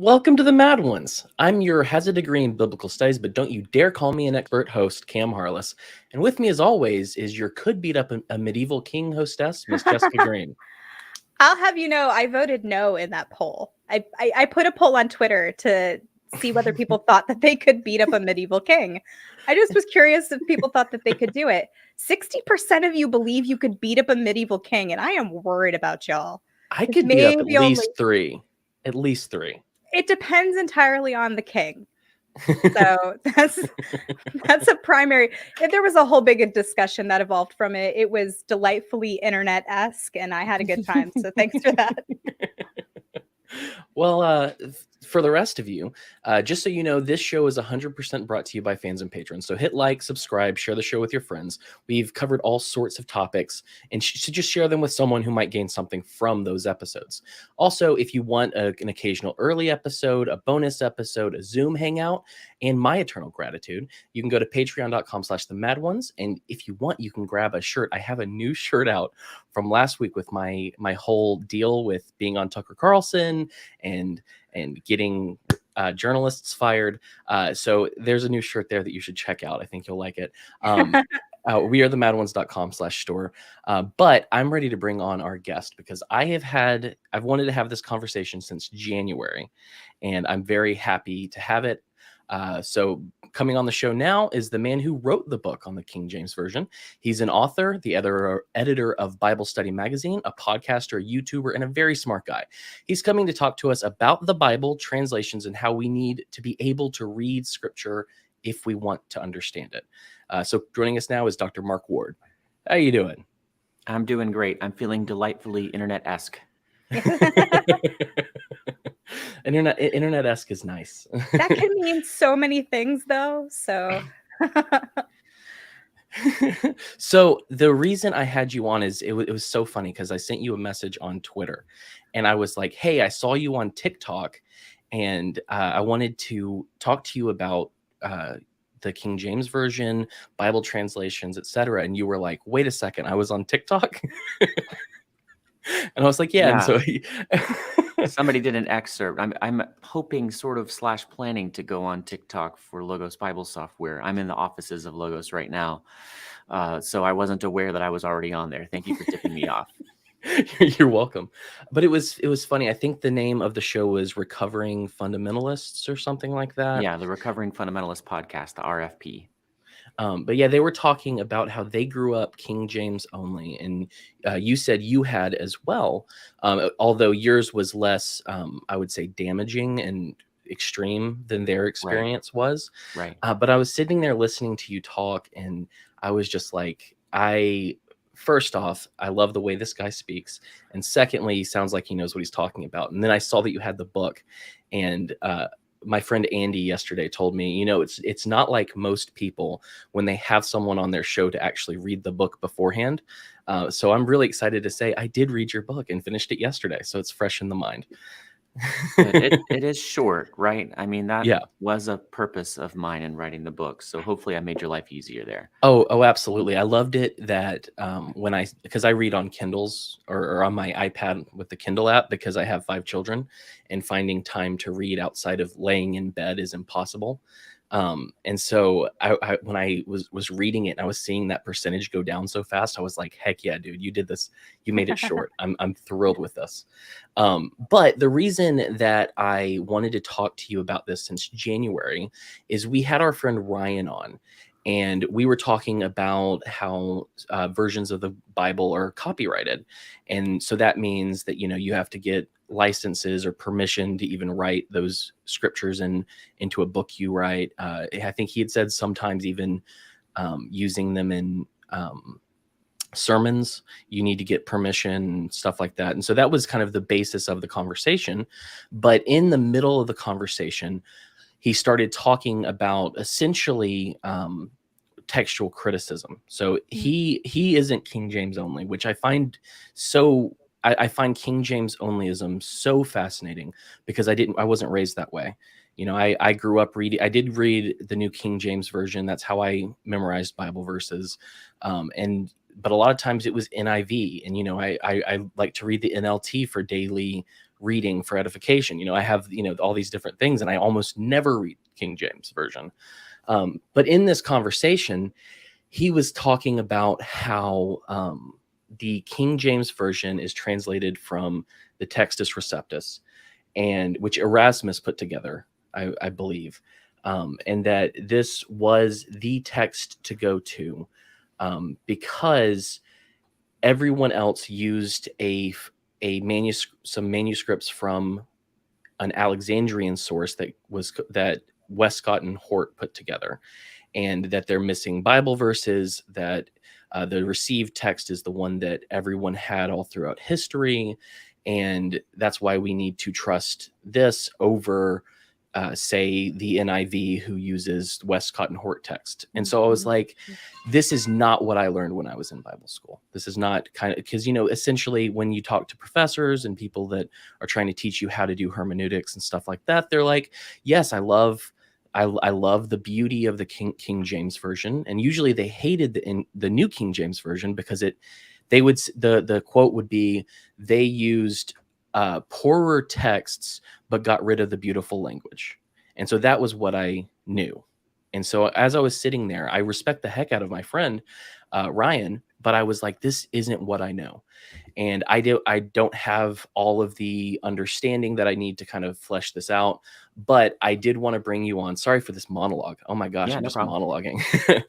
Welcome to the Mad Ones. I'm your has a degree in biblical studies, but don't you dare call me an expert host, Cam Harless. And with me, as always, is your could beat up a medieval king hostess, Miss Jessica Green. I'll have you know, I voted no in that poll. I put a poll on Twitter to see whether people thought that they could beat up a medieval king. I just was curious if people thought that they could do it. 60% of you believe you could beat up a medieval king, and I am worried about y'all. I could beat up at least three. At least three. It depends entirely on the king. So that's a primary. There was a whole big discussion that evolved from it. It was delightfully internet-esque, and I had a good time. So thanks for that. Well, for the rest of you, just so you know, this show is 100% brought to you by fans and patrons. So hit like, subscribe, share the show with your friends. We've covered all sorts of topics, and should just share them with someone who might gain something from those episodes. Also, if you want an occasional early episode, a bonus episode, a Zoom hangout, and my eternal gratitude, you can go to patreon.com/themadOnes. And if you want, you can grab a shirt. I have a new shirt out from last week with my whole deal with being on Tucker Carlson and getting journalists fired. So there's a new shirt there that you should check out. I think you'll like it. We are themadOnes.com/store. But I'm ready to bring on our guest because I've wanted to have this conversation since January, and I'm very happy to have it. So coming on the show now is the man who wrote the book on the King James Version. He's an author, the editor of Bible Study Magazine, a podcaster, a YouTuber, and a very smart guy. He's coming to talk to us about the Bible, translations, and how we need to be able to read Scripture if we want to understand it. So joining us now is Dr. Mark Ward. How you doing? I'm doing great. I'm feeling delightfully internet-esque. Internet-esque is nice. That can mean so many things, though. So So the reason I had you on is it was so funny because I sent you a message on Twitter, and I was like, "Hey, I saw you on TikTok, and I wanted to talk to you about the King James Version, Bible translations, etc." And you were like, "Wait a second, I was on TikTok." And I was like, yeah. And so somebody did an excerpt. I'm hoping / planning to go on TikTok for Logos Bible software. I'm in the offices of Logos right now. So I wasn't aware that I was already on there. Thank you for tipping me off. You're welcome. But it was funny. I think the name of the show was Recovering Fundamentalists or something like that. Yeah, the Recovering Fundamentalist Podcast, the RFP. But yeah, they were talking about how they grew up King James only. And you said you had as well, although yours was less, I would say, damaging and extreme than their experience was. Right. But I was sitting there listening to you talk, and I was just like, first off, I love the way this guy speaks. And secondly, he sounds like he knows what he's talking about. And then I saw that you had the book, and my friend Andy yesterday told me, it's not like most people when they have someone on their show to actually read the book beforehand. So I'm really excited to say I did read your book and finished it yesterday. So it's fresh in the mind. It is short, right? I mean, that was a purpose of mine in writing the book. So hopefully I made your life easier there. Oh, absolutely. I loved it that because I read on Kindles or on my iPad with the Kindle app because I have 5 children, and finding time to read outside of laying in bed is impossible. And so I when I was reading it and I was seeing that percentage go down so fast, I was like, heck yeah, dude, you did this. You made it short. I'm thrilled with this. But the reason that I wanted to talk to you about this since January is we had our friend Ryan on, and we were talking about how versions of the Bible are copyrighted. And so that means that, you have to get licenses or permission to even write those scriptures into a book you write. I think he had said sometimes even using them in sermons, you need to get permission and stuff like that. And so that was kind of the basis of the conversation. But in the middle of the conversation, he started talking about essentially textual criticism. So he isn't King James only, which I find so I find King James onlyism so fascinating because I wasn't raised that way. I grew up reading. I did read the New King James Version. That's how I memorized Bible verses. But a lot of times it was NIV, and I like to read the NLT for daily reading for edification. You know, I have, you know, all these different things, and I almost never read King James Version. But in this conversation, he was talking about how the King James Version is translated from the Textus Receptus, and which Erasmus put together, I believe, and that this was the text to go to, because everyone else used some manuscripts from an Alexandrian source that Westcott and Hort put together, and that they're missing Bible verses, that the received text is the one that everyone had all throughout history, and that's why we need to trust this over, say, the NIV, who uses Westcott and Hort text. And so I was like, this is not what I learned when I was in Bible school. This is not kind of, because, you know, essentially when you talk to professors and people that are trying to teach you how to do hermeneutics and stuff like that, they're like, yes, I love the beauty of the King James Version, and usually they hated the New King James Version because the quote would be, they used poorer texts but got rid of the beautiful language. And so that was what I knew. And so as I was sitting there, I respect the heck out of my friend Ryan, but I was like, this isn't what I know. And I don't have all of the understanding that I need to kind of flesh this out. But I did want to bring you on. Sorry for this monologue. Oh my gosh, Yeah, I'm no just problem. monologuing.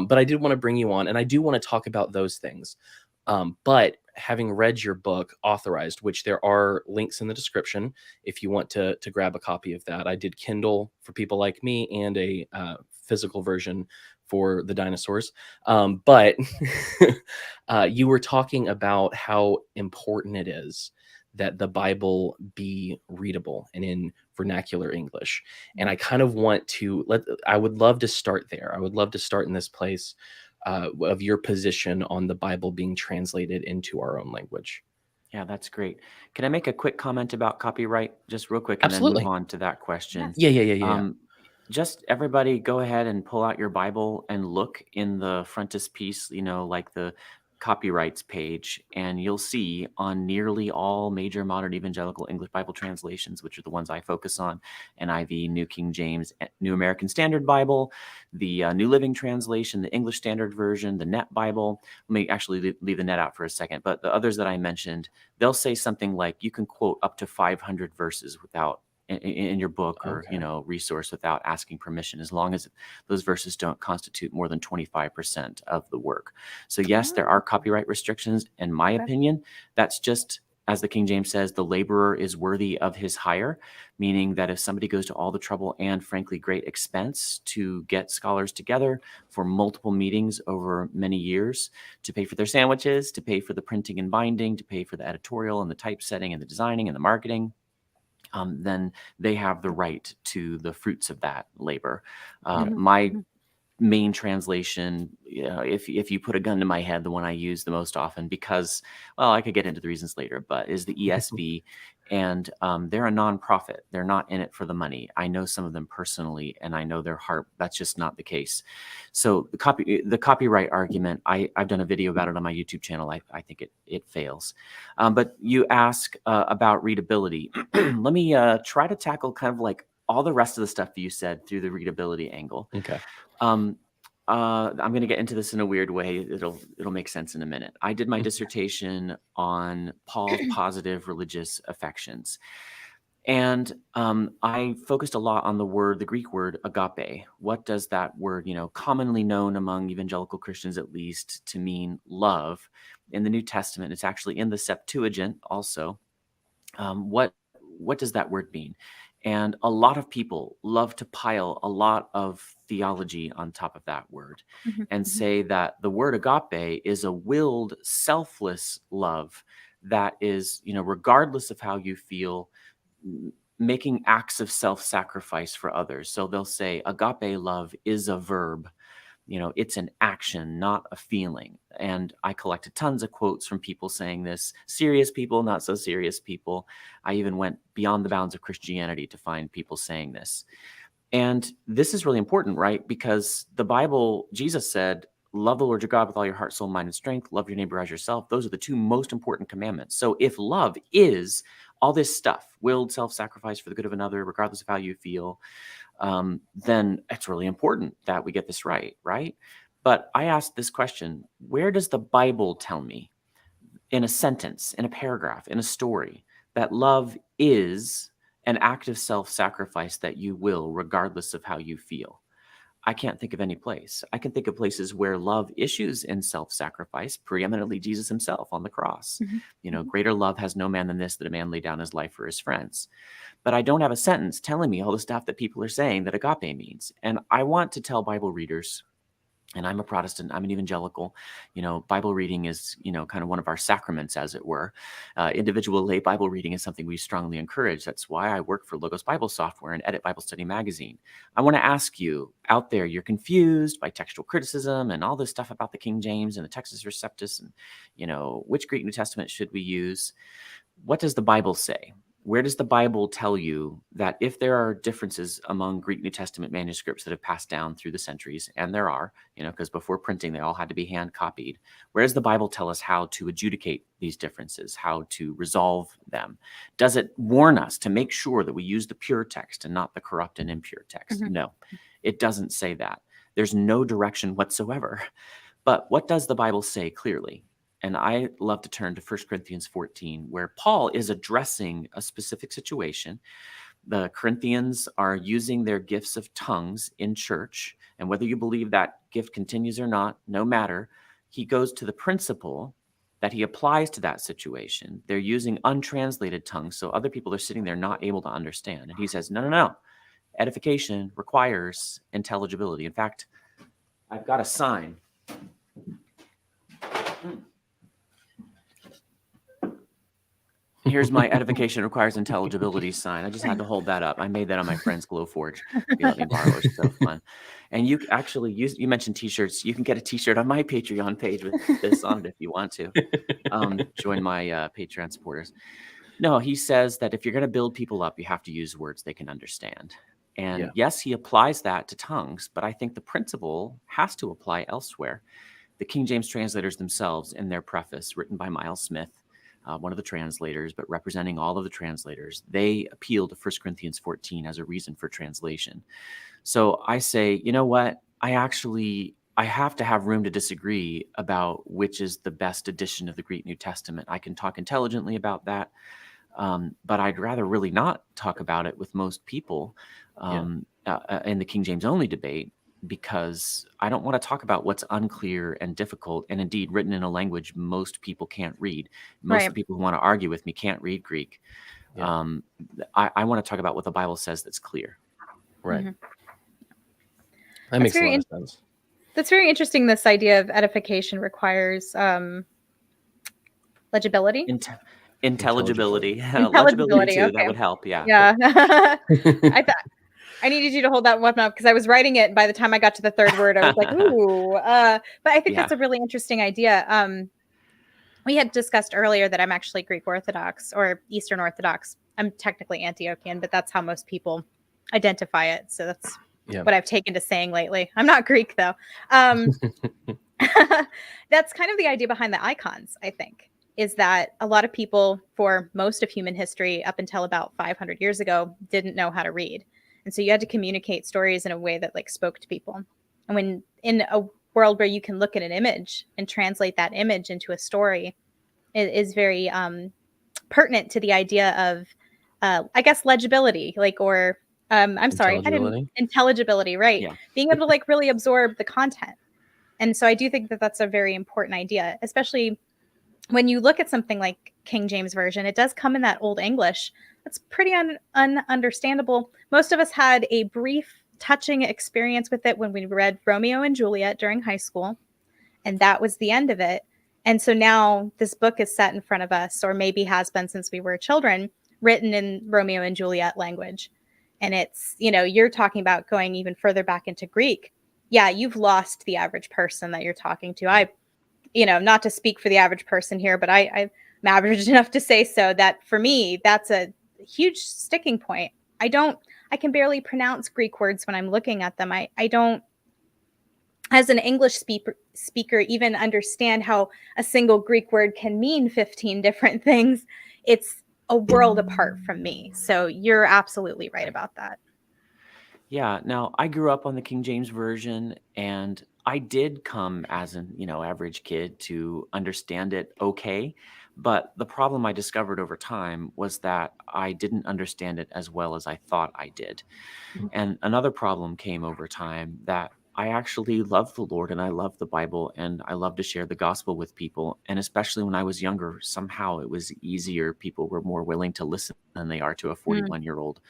But I did want to bring you on, and I do want to talk about those things. But having read your book, Authorized, which there are links in the description if you want to grab a copy of that. I did Kindle for people like me, and a physical version for the dinosaurs. But you were talking about how important it is that the Bible be readable and in vernacular English. And I kind of I would love to start there. I would love to start in this place of your position on the Bible being translated into our own language. Yeah, that's great. Can I make a quick comment about copyright, just real quick, and then move Absolutely. on to that question? Yes. Yeah. Just everybody go ahead and pull out your Bible and look in the frontispiece, you know, like the copyrights page, and you'll see on nearly all major modern evangelical English Bible translations, which are the ones I focus on, NIV, New King James, New American Standard Bible, the New Living Translation, the English Standard Version, the Net Bible. Let me actually leave the Net out for a second, but the others that I mentioned, they'll say something like you can quote up to 500 verses without in your book or Okay. resource without asking permission, as long as those verses don't constitute more than 25% of the work. So yes, there are copyright restrictions. In my opinion, that's just, as the King James says, the laborer is worthy of his hire, meaning that if somebody goes to all the trouble and frankly great expense to get scholars together for multiple meetings over many years, to pay for their sandwiches, to pay for the printing and binding, to pay for the editorial and the typesetting and the designing and the marketing, then they have the right to the fruits of that labor. My main translation, if you put a gun to my head, the one I use the most often, because, well, I could get into the reasons later, but is the ESV. And they're a nonprofit. They're not in it for the money. I know some of them personally, and I know their heart. That's just not the case. So the copyright argument, I've done a video about it on my YouTube channel. I think it fails. But you ask about readability. Let me try to tackle kind of like all the rest of the stuff that you said through the readability angle. Okay. I'm going to get into this in a weird way. It'll make sense in a minute. I did my dissertation on Paul's positive religious affections. And I focused a lot on the Greek word agape. What does that word, commonly known among evangelical Christians at least, to mean love? In the New Testament, it's actually in the Septuagint also. What does that word mean? And a lot of people love to pile a lot of theology on top of that word and say that the word agape is a willed, selfless love that is, regardless of how you feel, making acts of self-sacrifice for others. So they'll say agape love is a verb. It's an action, not a feeling. And I collected tons of quotes from people saying this, serious people, not so serious people. I even went beyond the bounds of Christianity to find people saying this. And this is really important, right? Because the Bible, Jesus said, love the Lord your God with all your heart, soul, mind, and strength. Love your neighbor as yourself. Those are the two most important commandments. So if love is all this stuff, willed self-sacrifice for the good of another, regardless of how you feel, then it's really important that we get this right? But I asked this question, where does the Bible tell me, in a sentence, in a paragraph, in a story, that love is an act of self-sacrifice that you will, regardless of how you feel? I can't think of any place. I can think of places where love issues in self-sacrifice, preeminently Jesus himself on the cross. Greater love has no man than this, that a man lay down his life for his friends. But I don't have a sentence telling me all the stuff that people are saying that agape means. And I want to tell Bible readers, and I'm a Protestant, I'm an evangelical, Bible reading is, kind of one of our sacraments, as it were. Individual lay Bible reading is something we strongly encourage. That's why I work for Logos Bible Software and Edit Bible Study Magazine. I want to ask you out there, you're confused by textual criticism and all this stuff about the King James and the Textus Receptus and, which Greek New Testament should we use? What does the Bible say? Where does the Bible tell you that if there are differences among Greek New Testament manuscripts that have passed down through the centuries, and there are, because before printing, they all had to be hand copied, where does the Bible tell us how to adjudicate these differences, how to resolve them? Does it warn us to make sure that we use the pure text and not the corrupt and impure text? No, it doesn't say that. There's no direction whatsoever. But what does the Bible say clearly? And I love to turn to 1 Corinthians 14, where Paul is addressing a specific situation. The Corinthians are using their gifts of tongues in church. And whether you believe that gift continues or not, no matter, he goes to the principle that he applies to that situation. They're using untranslated tongues, so other people are sitting there not able to understand. And he says, no. Edification requires intelligibility. In fact, I've got a sign. Here's my edification requires intelligibility sign. I just had to hold that up. I made that on my friend's Glowforge. He let me borrow it. It's so fun. And you actually, you mentioned t-shirts. You can get a t-shirt on my Patreon page with this on it if you want to. Join my Patreon supporters. No, he says that if you're going to build people up, you have to use words they can understand. And yes, he applies that to tongues, but I think the principle has to apply elsewhere. The King James translators themselves, in their preface, written by Miles Smith, one of the translators, but representing all of the translators, they appeal to 1 Corinthians 14 as a reason for translation. So I say, you know what? I have to have room to disagree about which is the best edition of the Greek New Testament. I can talk intelligently about that, but I'd rather really not talk about it with most people in the King James only debate, because I don't want to talk about what's unclear and difficult, and indeed written in a language most people can't read. Most of the people who want to argue with me can't read Greek. I want to talk about what the Bible says that's clear. Right. That makes a lot of sense. That's very interesting, this idea of edification requires legibility. Intelligibility. Legibility too, okay. That would help. Yeah. I needed you to hold that one up because I was writing it. And by the time I got to the third word, I was like, ooh. But I think that's a really interesting idea. We had discussed earlier that I'm actually Greek Orthodox or Eastern Orthodox. I'm technically Antiochian, but that's how most people identify it. So that's what I've taken to saying lately. I'm not Greek, though. That's kind of the idea behind the icons, I think, is that a lot of people for most of human history up until about 500 years ago didn't know how to read. And so you had to communicate stories in a way that spoke to people. And when in a world where you can look at an image and translate that image into a story, it is very pertinent to the idea of, I guess, legibility, intelligibility, right? Yeah. Being able to really absorb the content. And so I do think that that's a very important idea, especially when you look at something like King James Version. It does come in that Old English. That's pretty ununderstandable. Most of us had a brief, touching experience with it when we read Romeo and Juliet during high school, and that was the end of it. And so now this book is set in front of us, or maybe has been since we were children, written in Romeo and Juliet language. And it's, you're talking about going even further back into Greek. Yeah, you've lost the average person that you're talking to. Not to speak for the average person here, but I'm average enough to say so that for me, that's a huge sticking point. I can barely pronounce Greek words when I'm looking at them. I as an English speaker even understand how a single Greek word can mean 15 different things. It's a world apart from me. So you're absolutely right about that. Yeah. Now, I grew up on the King James Version, and I did come as an, average kid to understand it okay. But the problem I discovered over time was that I didn't understand it as well as I thought I did. Mhm. And another problem came over time, that I actually love the Lord and I love the Bible and I love to share the gospel with people. And especially when I was younger, somehow it was easier. People were more willing to listen than they are to a Mm. 41-year-old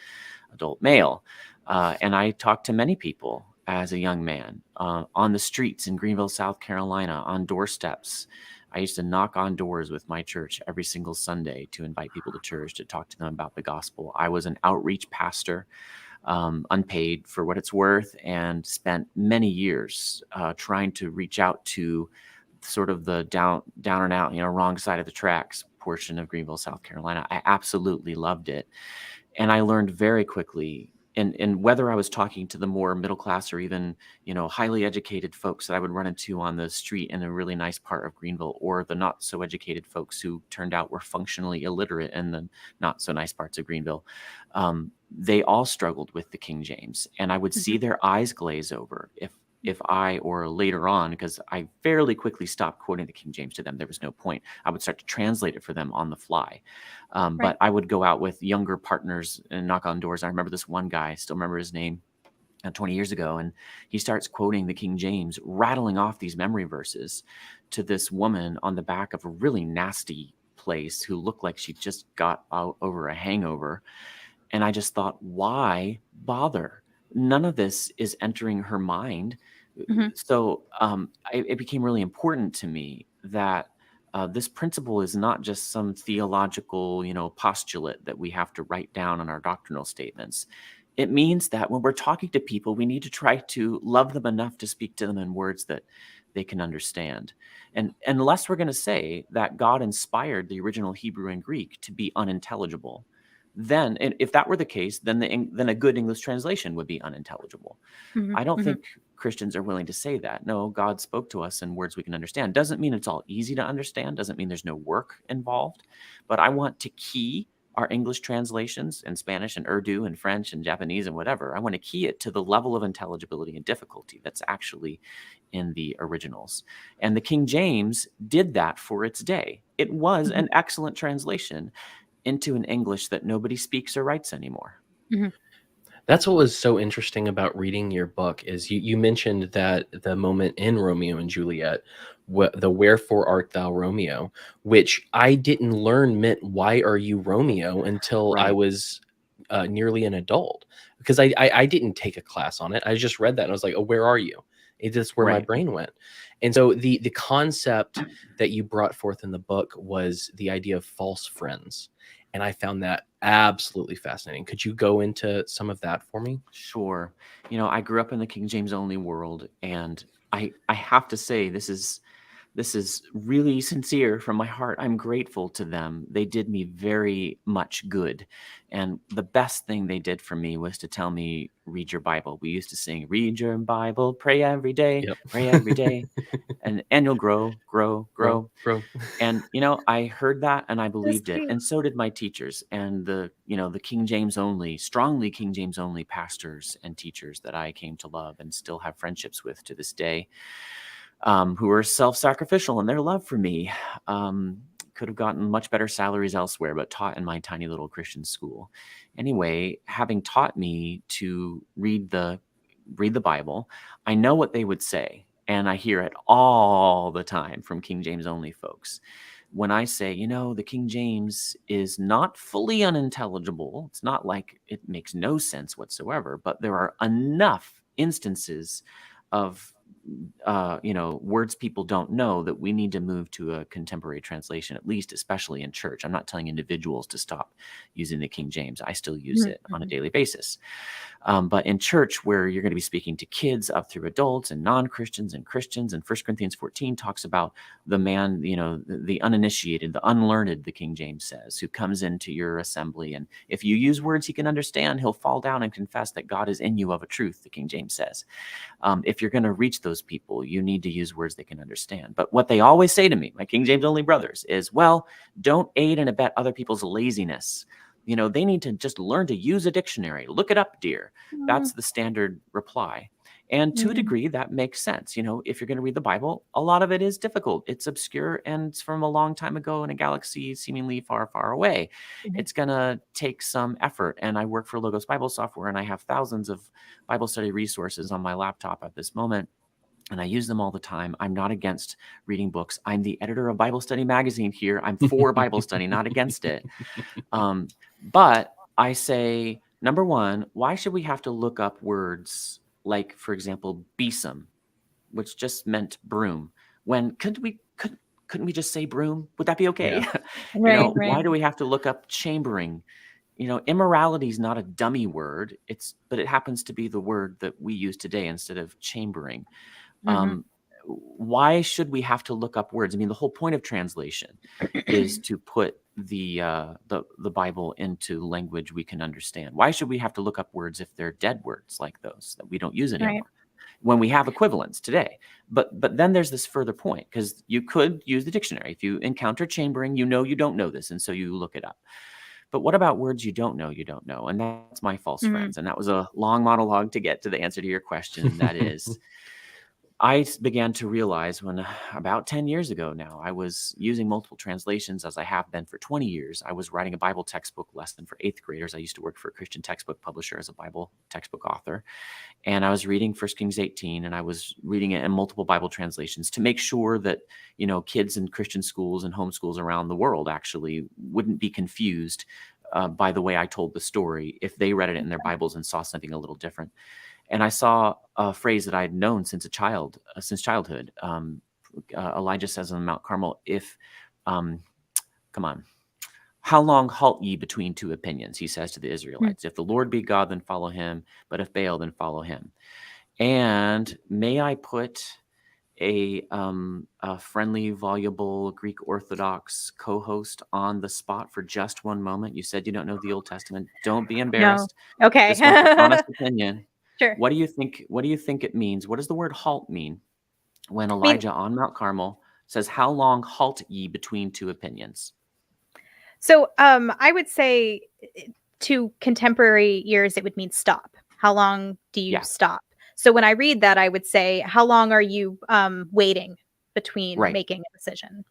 adult male. And I talked to many people as a young man, on the streets in Greenville, South Carolina, on doorsteps. I used to knock on doors with my church every single Sunday to invite people to church, to talk to them about the gospel. I was an outreach pastor, unpaid for what it's worth, and spent many years trying to reach out to sort of the down and out, wrong side of the tracks portion of Greenville, South Carolina. I absolutely loved it. And I learned very quickly, and whether I was talking to the more middle class or even, highly educated folks that I would run into on the street in a really nice part of Greenville, or the not so educated folks who turned out were functionally illiterate in the not so nice parts of Greenville, they all struggled with the King James. And I would see their eyes glaze over if I, or later on, because I fairly quickly stopped quoting the King James to them, there was no point. I would start to translate it for them on the fly. Right. But I would go out with younger partners and knock on doors. I remember this one guy, I still remember his name, 20 years ago, and he starts quoting the King James, rattling off these memory verses to this woman on the back of a really nasty place who looked like she just got out over a hangover. And I just thought, why bother? None of this is entering her mind. Mhm. So it became really important to me that this principle is not just some theological, postulate that we have to write down on our doctrinal statements. It means that when we're talking to people, we need to try to love them enough to speak to them in words that they can understand. And unless we're going to say that God inspired the original Hebrew and Greek to be unintelligible, then, and if that were the case, then then a good English translation would be unintelligible. Mhm. I don't Mhm. think Christians are willing to say that. No, God spoke to us in words we can understand. Doesn't mean it's all easy to understand. Doesn't mean there's no work involved. But I want to key our English translations in Spanish and Urdu and French and Japanese and whatever. I want to key it to the level of intelligibility and difficulty that's actually in the originals. And the King James did that for its day. It was Mhm. an excellent translation into an English that nobody speaks or writes anymore. Mhm. That's what was so interesting about reading your book is you mentioned that the moment in Romeo and Juliet, the "Wherefore art thou Romeo," which I didn't learn meant "Why are you Romeo?" until I Right. was nearly an adult, because I didn't take a class on it. I just read that and I was like, "Oh, where are you?" It's just where my Right. brain went. And so the concept that you brought forth in the book was the idea of false friends. And I found that absolutely fascinating. Could you go into some of that for me? Sure. I grew up in the King James only world, and I have to say this is really sincere from my heart. I'm grateful to them. They did me very much good. And the best thing they did for me was to tell me, read your Bible. We used to sing, read your Bible, pray every day, Yep. pray every day, and you'll grow, grow, Bro, grow. bro. And I heard that and I That's believed it, cute. and so did my teachers and the King James only, strongly King James only pastors and teachers that I came to love and still have friendships with to this day, who are self-sacrificial in their love for me. Um, could have gotten much better salaries elsewhere, but taught in my tiny little Christian school. Anyway, having taught me to read the Bible, I know what they would say, and I hear it all the time from King James only folks. When I say, the King James is not fully unintelligible, it's not like it makes no sense whatsoever, but there are enough instances of words people don't know that we need to move to a contemporary translation, at least, especially in church. I'm not telling individuals to stop using the King James. I still use Mhm. it on a Mhm. daily basis. But in church, where you're going to be speaking to kids up through adults and non-Christians and Christians, and 1 Corinthians 14 talks about the man, the uninitiated, the unlearned, the King James says, who comes into your assembly. And if you use words he can understand, he'll fall down and confess that God is in you of a truth, the King James says. If you're going to reach those people, you need to use words they can understand. But what they always say to me, my King James only brothers, is, well, don't aid and abet other people's laziness. They need to just learn to use a dictionary. Look it up, dear. That's the standard reply. And to a degree, that makes sense. If you're going to read the Bible, a lot of it is difficult. It's obscure and it's from a long time ago in a galaxy seemingly far, far away. It's going to take some effort. And I work for Logos Bible Software, and I have thousands of Bible study resources on my laptop at this moment. And I use them all the time. I'm not against reading books. I'm the editor of Bible Study Magazine here. I'm for Bible study, not against it. But I say, number one, why should we have to look up words like, for example, besom, which just meant broom? When couldn't we just say broom? Would that be okay? Yeah. Right. Why do we have to look up chambering? Immorality is not a dummy word. But it happens to be the word that we use today instead of chambering. Why should we have to look up words? I mean, the whole point of translation is to put the Bible into language we can understand. Why should we have to look up words if they're dead words like those that we don't use anymore? Right. When we have equivalents today. But then there's this further point, because you could use the dictionary. If you encounter chambering, you don't know this, and so you look it up. But what about words you don't know? And that's my false friends. And that was a long monologue to get to the answer to your question. And that is, I began to realize when about 10 years ago now, I was using multiple translations, as I have been for 20 years. I was writing a Bible textbook lesson for 8th graders. I used to work for a Christian textbook publisher as a Bible textbook author. And I was reading 1 Kings 18, and I was reading it in multiple Bible translations to make sure that, kids in Christian schools and homeschools around the world actually wouldn't be confused by the way I told the story if they read it in their Bibles and saw something a little different. And I saw a phrase that I had known since childhood. Elijah says on Mount Carmel, how long halt ye between two opinions? He says to the Israelites, if the Lord be God, then follow him. But if Baal, then follow him. And may I put a friendly, voluble Greek Orthodox co-host on the spot for just one moment? You said you don't know the Old Testament. Don't be embarrassed. No. Okay. Just want an honest opinion. Sure. What do you think it means? What does the word halt mean when Elijah on Mount Carmel says, how long halt ye between two opinions? So I would say to contemporary ears, it would mean stop. How long do you stop? So when I read that, I would say, how long are you waiting between making a decision?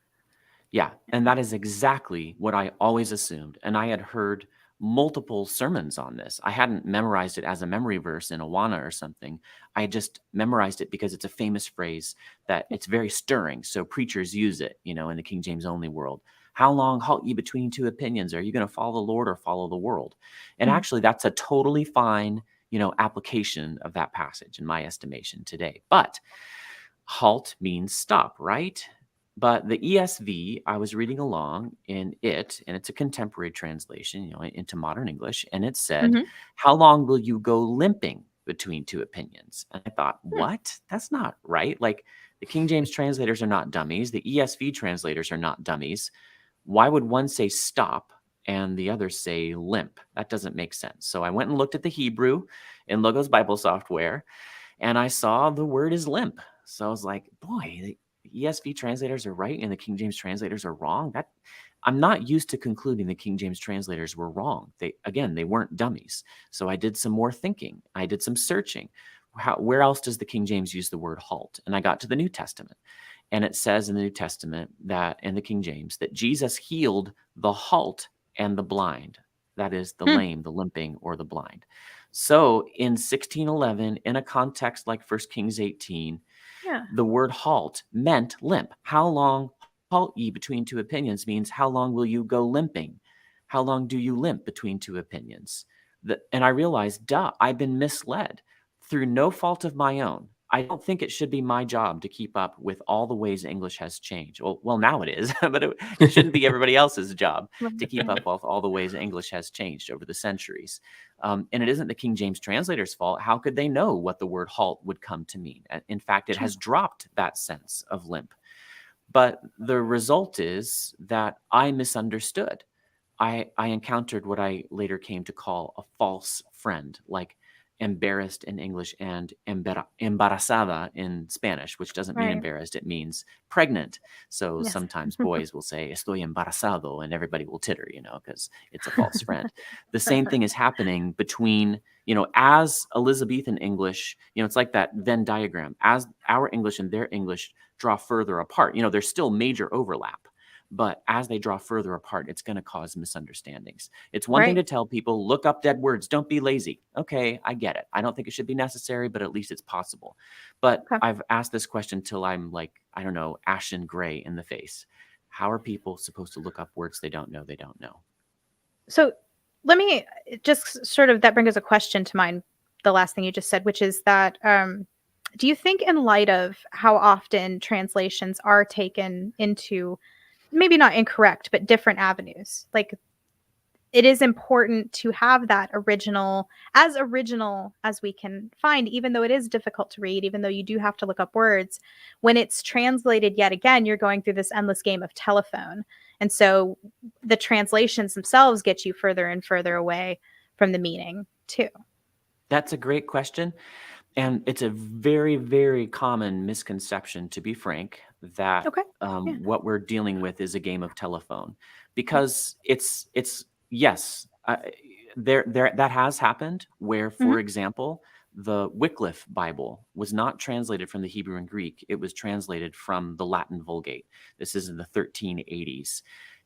Yeah. And that is exactly what I always assumed. And I had heard multiple sermons on this. I hadn't memorized it as a memory verse in Awana or something. I just memorized it because it's a famous phrase that it's very stirring. So preachers use it, in the King James only world. How long halt ye between two opinions? Are you going to follow the Lord or follow the world? And actually, that's a totally fine, application of that passage in my estimation today. But halt means stop, right? But the ESV, I was reading along in it, and it's a contemporary translation, into modern English, and it said, how long will you go limping between two opinions? And I thought, what? That's not right. Like, the King James translators are not dummies. The ESV translators are not dummies. Why would one say stop and the other say limp? That doesn't make sense. So I went and looked at the Hebrew in Logos Bible Software, and I saw the word is limp. So I was like, boy, the ESV translators are right and the King James translators are wrong. I'm not used to concluding the King James translators were wrong. They weren't dummies. So I did some more thinking. I did some searching. Where else does the King James use the word halt? And I got to the New Testament. And it says in the New Testament that in the King James that Jesus healed the halt and the blind. That is the lame, the limping, or the blind. So in 1611, in a context like 1 Kings 18, the word halt meant limp. How long halt ye between two opinions means how long will you go limping? How long do you limp between two opinions? And I realized, I've been misled through no fault of my own. I don't think it should be my job to keep up with all the ways English has changed. Well, now it is, but it shouldn't be everybody else's job to keep up with all the ways English has changed over the centuries. And it isn't the King James translators' fault. How could they know what the word halt would come to mean? In fact, it has dropped that sense of limp. But the result is that I misunderstood. I encountered what I later came to call a false friend, like embarrassed in English and embarazada in Spanish, which doesn't mean Right. embarrassed, it means pregnant. So Yes. sometimes boys will say, estoy embarazado, and everybody will titter, because it's a false friend. The same thing is happening between, as Elizabethan English, it's like that Venn diagram. As our English and their English draw further apart, there's still major overlap. But as they draw further apart, it's going to cause misunderstandings. It's one thing to tell people, look up dead words, don't be lazy. Okay, I get it. I don't think it should be necessary, but at least it's possible. But I've asked this question till I'm like, I don't know, ashen gray in the face. How are people supposed to look up words they don't know? So let me just sort of, that brings a question to mind, the last thing you just said, which is that, do you think in light of how often translations are taken into, maybe not incorrect, but different avenues, like it is important to have that original as we can find, even though it is difficult to read, even though you do have to look up words, when it's translated yet again, you're going through this endless game of telephone. And so the translations themselves get you further and further away from the meaning too. That's a great question. And it's a very, very common misconception, to be frank, that what we're dealing with is a game of telephone, because it's yes, there that has happened where, for example, the Wycliffe Bible was not translated from the Hebrew and Greek. It was translated from the Latin Vulgate. This is in the 1380s.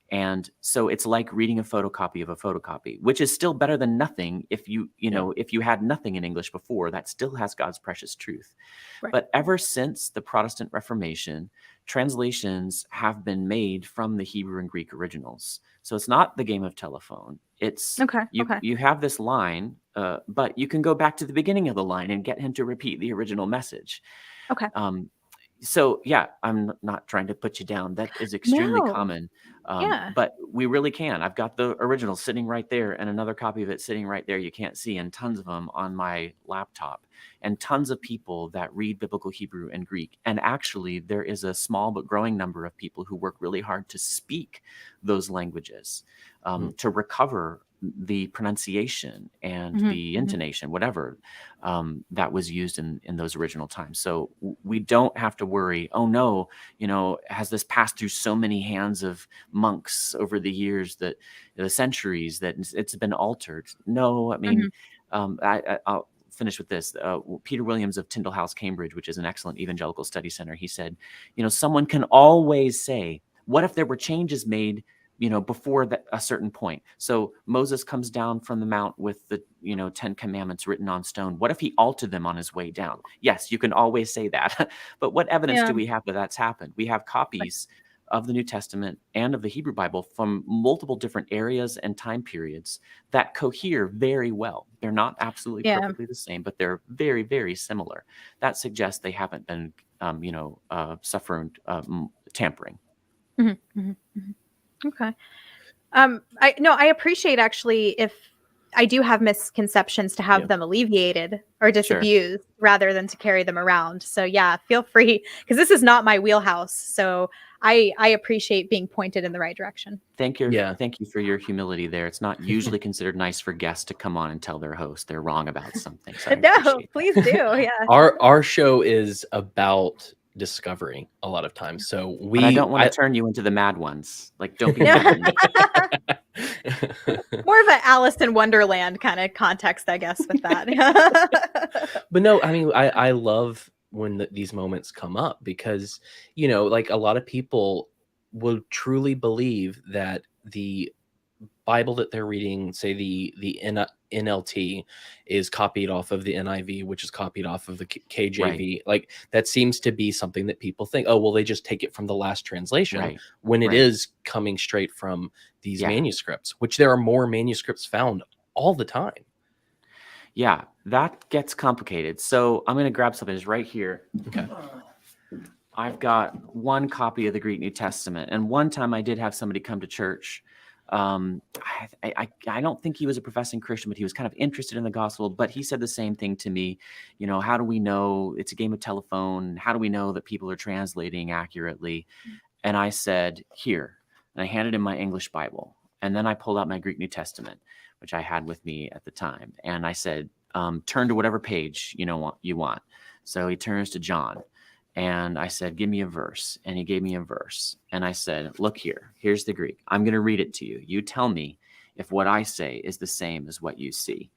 And so it's like reading a photocopy of a photocopy, which is still better than nothing. If if you had nothing in English before, that still has God's precious truth. Right. But ever since the Protestant Reformation, translations have been made from the Hebrew and Greek originals. So it's not the game of telephone. It's you have this line, but you can go back to the beginning of the line and get him to repeat the original message. Okay. So yeah, I'm not trying to put you down. That is extremely common. But we really can. I've got the original sitting right there and another copy of it sitting right there. You can't see, and tons of them on my laptop, and tons of people that read Biblical Hebrew and Greek. And actually, there is a small but growing number of people who work really hard to speak those languages, to recover the pronunciation and the intonation, whatever that was used in those original times. So we don't have to worry, oh no, has this passed through so many hands of monks over the years, that the centuries, that it's been altered? No, I mean, I'll finish with this. Peter Williams of Tyndale House, Cambridge, which is an excellent evangelical study center, he said, someone can always say, what if there were changes made before a certain point? So Moses comes down from the mount with the 10 commandments written on stone. What if he altered them on his way down? Yes, you can always say that. But what evidence do we have that that's happened? We have copies of the New Testament and of the Hebrew Bible from multiple different areas and time periods that cohere very well. They're not absolutely perfectly the same, but they're very, very similar. That suggests they haven't been suffering tampering. Okay. I appreciate, actually, if I do have misconceptions, to have them alleviated or disabused rather than to carry them around. So yeah, feel free, because this is not my wheelhouse. So I appreciate being pointed in the right direction. Thank you for your humility there. It's not usually considered nice for guests to come on and tell their host they're wrong about something. So no, please do. Yeah. Our show is about discovery a lot of times. So but I don't want to turn you into the mad ones. Like, don't be more of an Alice in Wonderland kind of context, I guess, with that. But no, I mean, I love when these moments come up, because like, a lot of people will truly believe that the Bible that they're reading, say the NLT, is copied off of the NIV, which is copied off of the KJV. Right. Like, that seems to be something that people think, oh, well, they just take it from the last translation, when it is coming straight from these manuscripts, which there are more manuscripts found all the time. Yeah, that gets complicated. So I'm going to grab something that's right here. Okay. I've got one copy of the Greek New Testament, and one time I did have somebody come to church. I don't think he was a professing Christian, but he was kind of interested in the gospel. But he said the same thing to me. How do we know it's a game of telephone? How do we know that people are translating accurately? And I said, here, and I handed him my English Bible, and then I pulled out my Greek New Testament, which I had with me at the time, and I said, turn to whatever page you want. So he turns to John. And I said, give me a verse. And he gave me a verse. And I said, look here. Here's the Greek. I'm going to read it to you. You tell me if what I say is the same as what you see.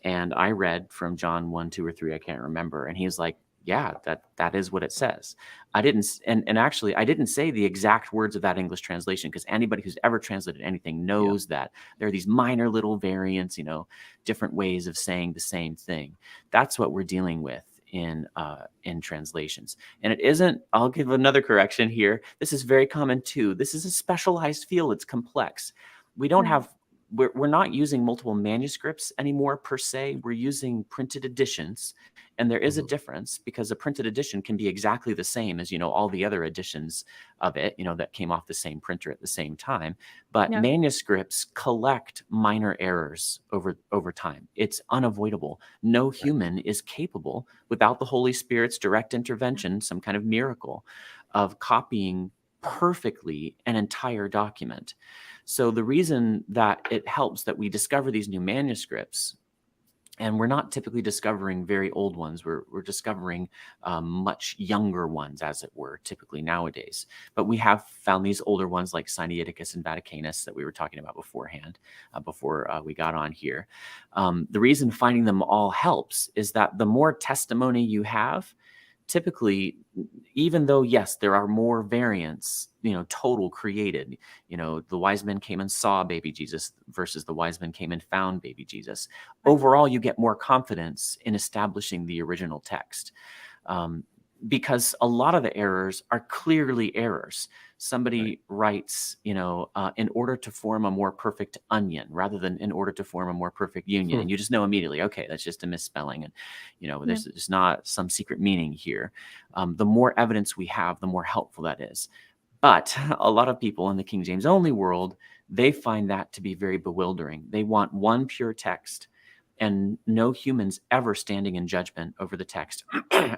And I read from John 1, 2, or 3. I can't remember. And he was like, yeah, that is what it says. I didn't. And actually, I didn't say the exact words of that English translation, because anybody who's ever translated anything knows that there are these minor little variants, different ways of saying the same thing. That's what we're dealing with in translations. And it isn't, I'll give another correction here. This is very common too. This is a specialized field. It's complex. We don't have, we're not using multiple manuscripts anymore per se. We're using printed editions. And there is a difference, because a printed edition can be exactly the same as, all the other editions of it, that came off the same printer at the same time. But manuscripts collect minor errors over time. It's unavoidable. No human is capable, without the Holy Spirit's direct intervention, some kind of miracle, of copying perfectly an entire document. So the reason that it helps that we discover these new manuscripts, and we're not typically discovering very old ones. We're discovering much younger ones, as it were, typically nowadays. But we have found these older ones like Sinaiticus and Vaticanus that we were talking about beforehand, before we got on here. The reason finding them all helps is that the more testimony you have, typically, even though, yes, there are more variants, total created, the wise men came and saw baby Jesus versus the wise men came and found baby Jesus. Overall, you get more confidence in establishing the original text. Because a lot of the errors are clearly errors. Somebody writes, in order to form a more perfect onion, rather than in order to form a more perfect union. And you just know immediately, okay, that's just a misspelling. And, there's not some secret meaning here. The more evidence we have, the more helpful that is. But a lot of people in the King James only world, they find that to be very bewildering. They want one pure text, and no humans ever standing in judgment over the text,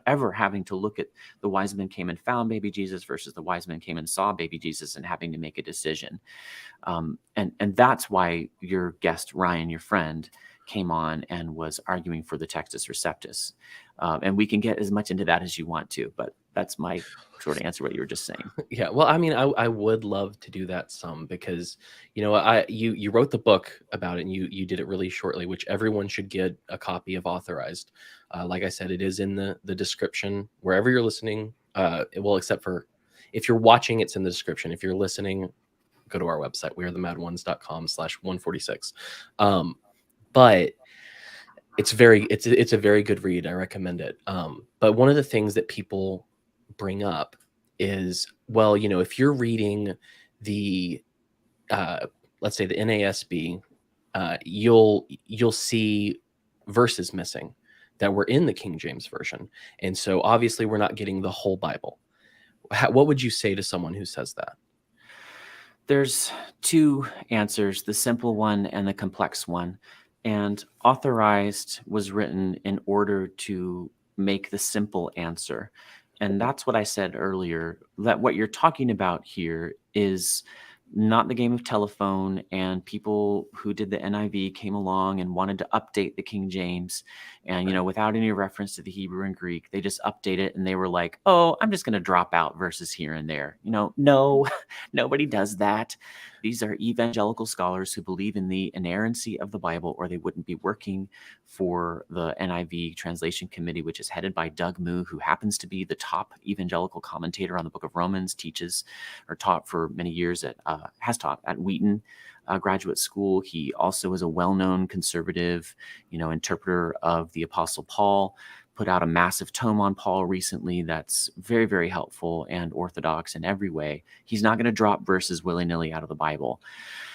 ever having to look at the wise men came and found baby Jesus versus the wise men came and saw baby Jesus, and having to make a decision. And that's why your guest, Ryan, your friend, came on and was arguing for the Textus Receptus. And we can get as much into that as you want to, but that's my short answer what you were just saying. Yeah, well, I mean, I would love to do that some, because you wrote the book about it, and you did it really shortly, which everyone should get a copy of Authorized. Like I said, it is in the description wherever you're listening. Well, except for if you're watching, it's in the description. If you're listening, go to our website, wearethemadOnes.com/146. But it's a very good read. I recommend it. But one of the things that people bring up is, well, if you're reading the let's say the NASB, you'll see verses missing that were in the King James version, and so obviously we're not getting the whole Bible. What would you say to someone who says that? There's two answers, the simple one and the complex one. And Authorized was written in order to make the simple answer. And that's what I said earlier, that what you're talking about here is not the game of telephone, and people who did the NIV came along and wanted to update the King James, and without any reference to the Hebrew and Greek, they just update it, and they were like, oh, I'm just going to drop out verses here and there. No, nobody does that. These are evangelical scholars who believe in the inerrancy of the Bible, or they wouldn't be working for the NIV translation committee, which is headed by Doug Moo, who happens to be the top evangelical commentator on the book of Romans, teaches or taught for many years has taught at Wheaton Graduate School. He also is a well-known conservative, interpreter of the Apostle Paul. Put out a massive tome on Paul recently that's very, very helpful and orthodox in every way. He's not going to drop verses willy-nilly out of the Bible.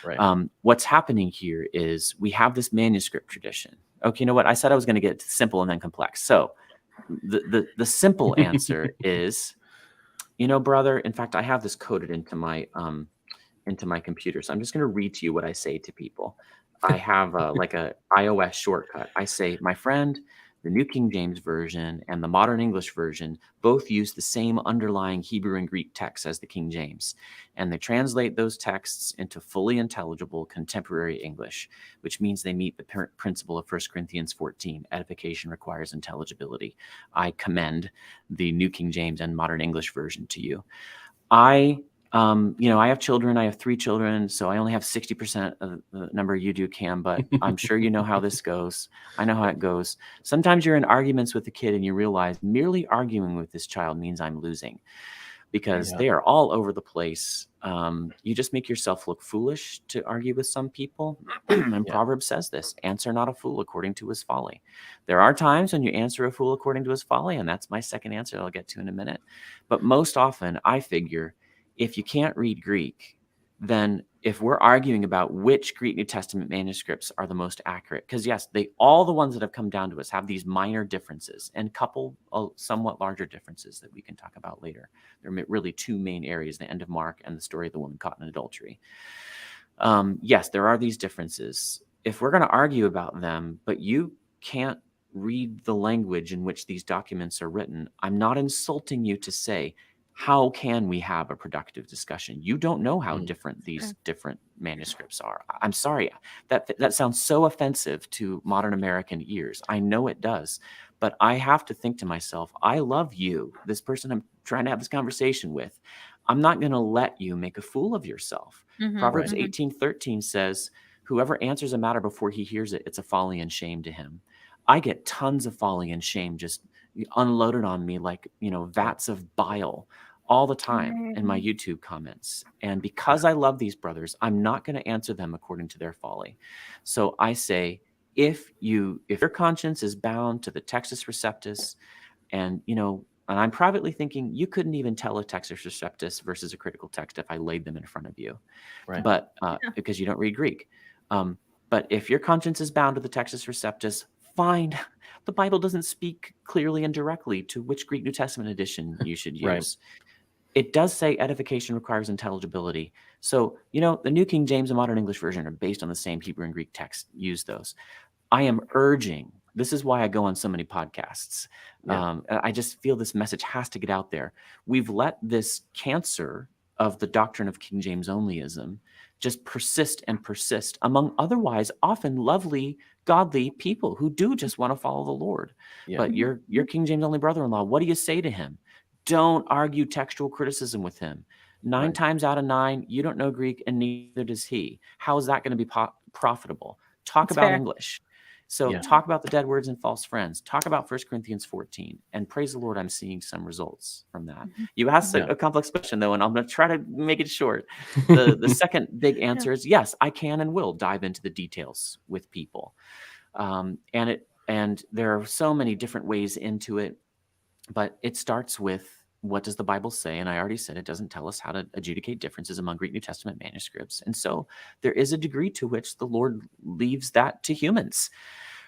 Right. What's happening here is we have this manuscript tradition. Okay, you know what? I said I was going to get simple and then complex. So the simple answer is, brother, in fact, I have this coded into my computer. So I'm just going to read to you what I say to people. I have like a iOS shortcut. I say, my friend, the New King James Version and the Modern English Version both use the same underlying Hebrew and Greek text as the King James, and they translate those texts into fully intelligible contemporary English, which means they meet the principle of 1 Corinthians 14. Edification requires intelligibility. I commend the New King James and Modern English Version to you. I have children. I have 3 children, so I only have 60% of the number you do, Cam, but I'm sure you know how this goes. I know how it goes. Sometimes you're in arguments with a kid and you realize merely arguing with this child means I'm losing, because they are all over the place. You just make yourself look foolish to argue with some people. And Proverbs says this: answer not a fool according to his folly. There are times when you answer a fool according to his folly, and that's my second answer I'll get to in a minute. But most often, I figure, if you can't read Greek, then if we're arguing about which Greek New Testament manuscripts are the most accurate, because yes, all the ones that have come down to us have these minor differences and couple somewhat larger differences that we can talk about later. There are really 2 main areas: the end of Mark and the story of the woman caught in adultery. Yes, there are these differences. If we're going to argue about them, but you can't read the language in which these documents are written, I'm not insulting you to say, how can we have a productive discussion? You don't know how different these different manuscripts are. I'm sorry, that sounds so offensive to modern American ears. I know it does, but I have to think to myself, I love you, this person I'm trying to have this conversation with. I'm not going to let you make a fool of yourself. Proverbs 18:13 says, whoever answers a matter before he hears it, it's a folly and shame to him. I get tons of folly and shame just unloaded on me like, vats of bile all the time in my YouTube comments. And because I love these brothers, I'm not going to answer them according to their folly. So I say, if your conscience is bound to the Textus Receptus, and I'm privately thinking you couldn't even tell a Textus Receptus versus a critical text if I laid them in front of you, but because you don't read Greek. But if your conscience is bound to the Textus Receptus, fine. The Bible doesn't speak clearly and directly to which Greek New Testament edition you should use. It does say edification requires intelligibility. So, the New King James and Modern English Version are based on the same Hebrew and Greek text. Use those. I am urging, this is why I go on so many podcasts. I just feel this message has to get out there. We've let this cancer of the doctrine of King James Onlyism just persist and persist among otherwise often lovely, godly people who do just want to follow the Lord. But your King James only brother-in-law, what do you say to him? Don't argue textual criticism with him. 9 times out of 9, you don't know Greek and neither does he. How is that going to be profitable? Talk That's about fair. English. So talk about the dead words and false friends. Talk about 1 Corinthians 14. And praise the Lord, I'm seeing some results from that. You asked a complex question, though, and I'm going to try to make it short. The second big answer is, yes, I can and will dive into the details with people. And there are so many different ways into it, but it starts with, what does the Bible say? And I already said it doesn't tell us how to adjudicate differences among Greek New Testament manuscripts. And so there is a degree to which the Lord leaves that to humans,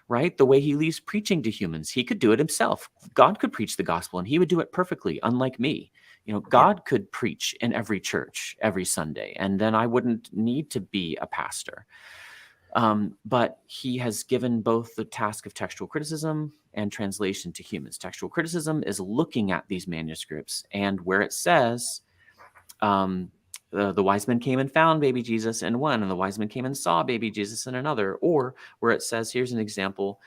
right? The way he leaves preaching to humans. He could do it himself. God could preach the gospel and he would do it perfectly, unlike me. God could preach in every church every Sunday, and then I wouldn't need to be a pastor. But he has given both the task of textual criticism and translation to humans. Textual criticism is looking at these manuscripts, and where it says, the wise men came and found baby Jesus in one, and the wise men came and saw baby Jesus in another, or where it says, here's an example,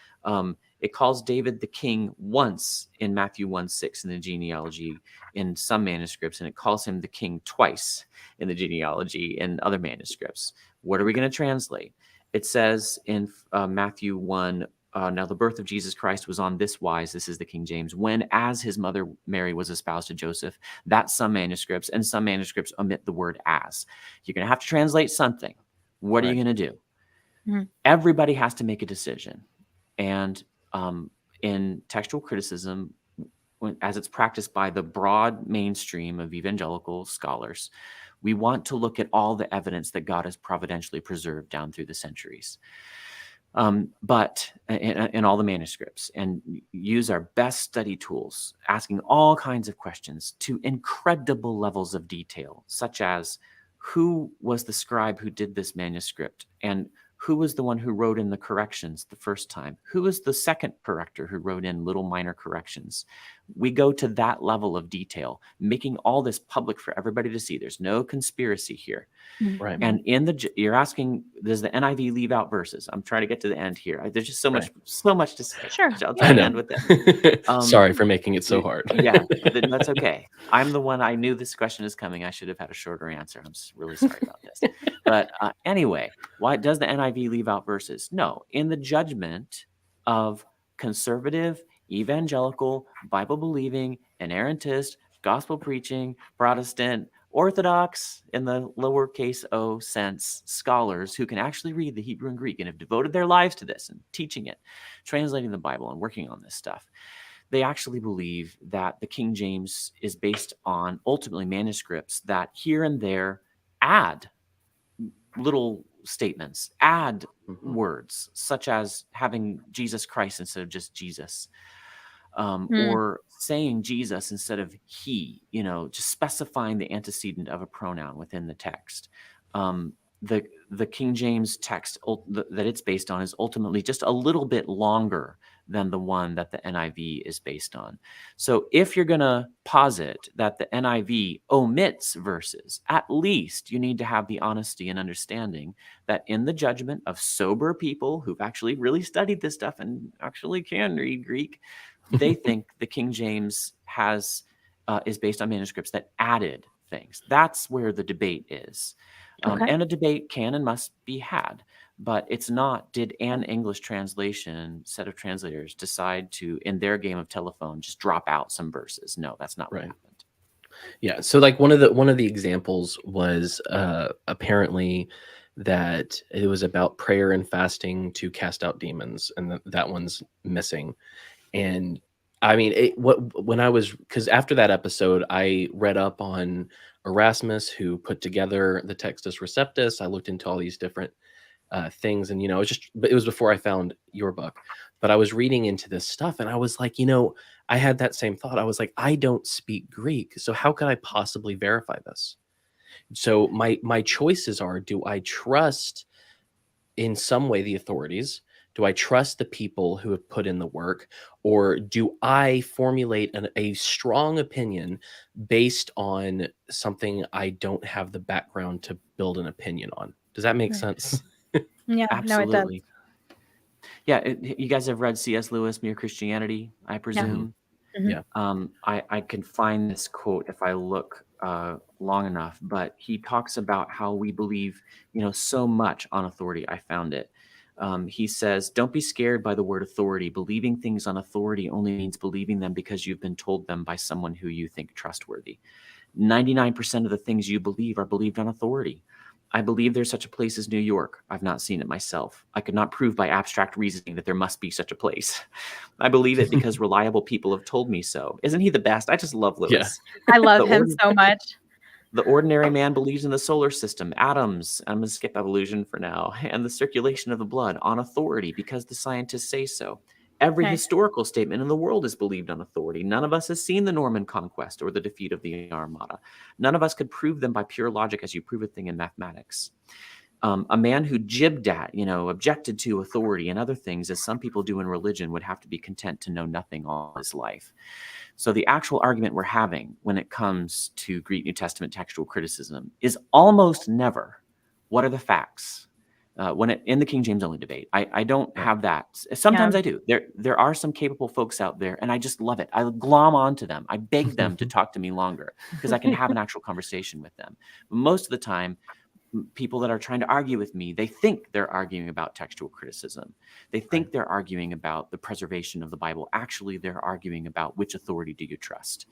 it calls David the king once in Matthew 1:6 in the genealogy in some manuscripts, and it calls him the king twice in the genealogy in other manuscripts. What are we going to translate? It says in Matthew 1, now the birth of Jesus Christ was on this wise, this is the King James, when as his mother Mary was espoused to Joseph. That's some manuscripts, and some manuscripts omit the word as. You're going to have to translate something. What are you going to do? Everybody has to make a decision. And in textual criticism, as it's practiced by the broad mainstream of evangelical scholars, we want to look at all the evidence that God has providentially preserved down through the centuries. But in all the manuscripts, and use our best study tools, asking all kinds of questions to incredible levels of detail, such as who was the scribe who did this manuscript, and who was the one who wrote in the corrections the first time? Who was the second corrector who wrote in little minor corrections? We go to that level of detail, making all this public for everybody to see. There's no conspiracy here. Right. And you're asking, does the NIV leave out verses? I'm trying to get to the end here. There's just so much to say. Sure. I'll I try to know. end with that. Sorry for making it so hard. Yeah, that's okay. I'm the one. I knew this question is coming. I should have had a shorter answer. I'm really sorry about this. But anyway, why does the NIV leave out verses? No. In the judgment of conservative, evangelical, Bible-believing, inerrantist, gospel preaching, Protestant, Orthodox, in the lowercase o sense, scholars who can actually read the Hebrew and Greek and have devoted their lives to this and teaching it, translating the Bible and working on this stuff, they actually believe that the King James is based on ultimately manuscripts that here and there add little statements, add words, such as having Jesus Christ instead of just Jesus. Or saying Jesus instead of he, just specifying the antecedent of a pronoun within the text. The King James text that it's based on is ultimately just a little bit longer than the one that the NIV is based on. So if you're going to posit that the NIV omits verses, at least you need to have the honesty and understanding that in the judgment of sober people who've actually really studied this stuff and actually can read Greek, they think the King James is based on manuscripts that added things. That's where the debate is. And a debate can and must be had, but it's not, did an English translation set of translators decide to, in their game of telephone, just drop out some verses? No, that's not what happened. Yeah. So like one of the examples was apparently that it was about prayer and fasting to cast out demons, and that one's missing. And I mean, because after that episode, I read up on Erasmus, who put together the Textus Receptus. I looked into all these different things, and but it was before I found your book. But I was reading into this stuff, and I was like, I had that same thought. I was like, I don't speak Greek, so how could I possibly verify this? So my choices are: do I trust in some way the authorities? Do I trust the people who have put in the work, or do I formulate a strong opinion based on something I don't have the background to build an opinion on? Does that make sense? Yeah, Absolutely. Yeah, you guys have read C.S. Lewis, Mere Christianity, I presume? Yeah. I can find this quote if I look long enough, but he talks about how we believe, so much on authority. I found it. He says, don't be scared by the word authority. Believing things on authority only means believing them because you've been told them by someone who you think trustworthy. 99% of the things you believe are believed on authority. I believe there's such a place as New York. I've not seen it myself. I could not prove by abstract reasoning that there must be such a place. I believe it because reliable people have told me so. Isn't he the best? I just love Lewis. Yeah. I love him so much. The ordinary man believes in the solar system, atoms, I'm going to skip evolution for now, and the circulation of the blood on authority because the scientists say so. Every historical statement in the world is believed on authority. None of us has seen the Norman conquest or the defeat of the Armada. None of us could prove them by pure logic as you prove a thing in mathematics. A man who jibbed at, objected to authority and other things, as some people do in religion, would have to be content to know nothing all his life. So the actual argument we're having when it comes to Greek New Testament textual criticism is almost never, what are the facts? In the King James only debate, I don't have that. Sometimes I do. There are some capable folks out there, and I just love it. I glom onto them. I beg them to talk to me longer because I can have an actual conversation with them. But most of the time, people that are trying to argue with me, they think they're arguing about textual criticism. They think they're arguing about the preservation of the Bible. Actually, they're arguing about which authority do you trust.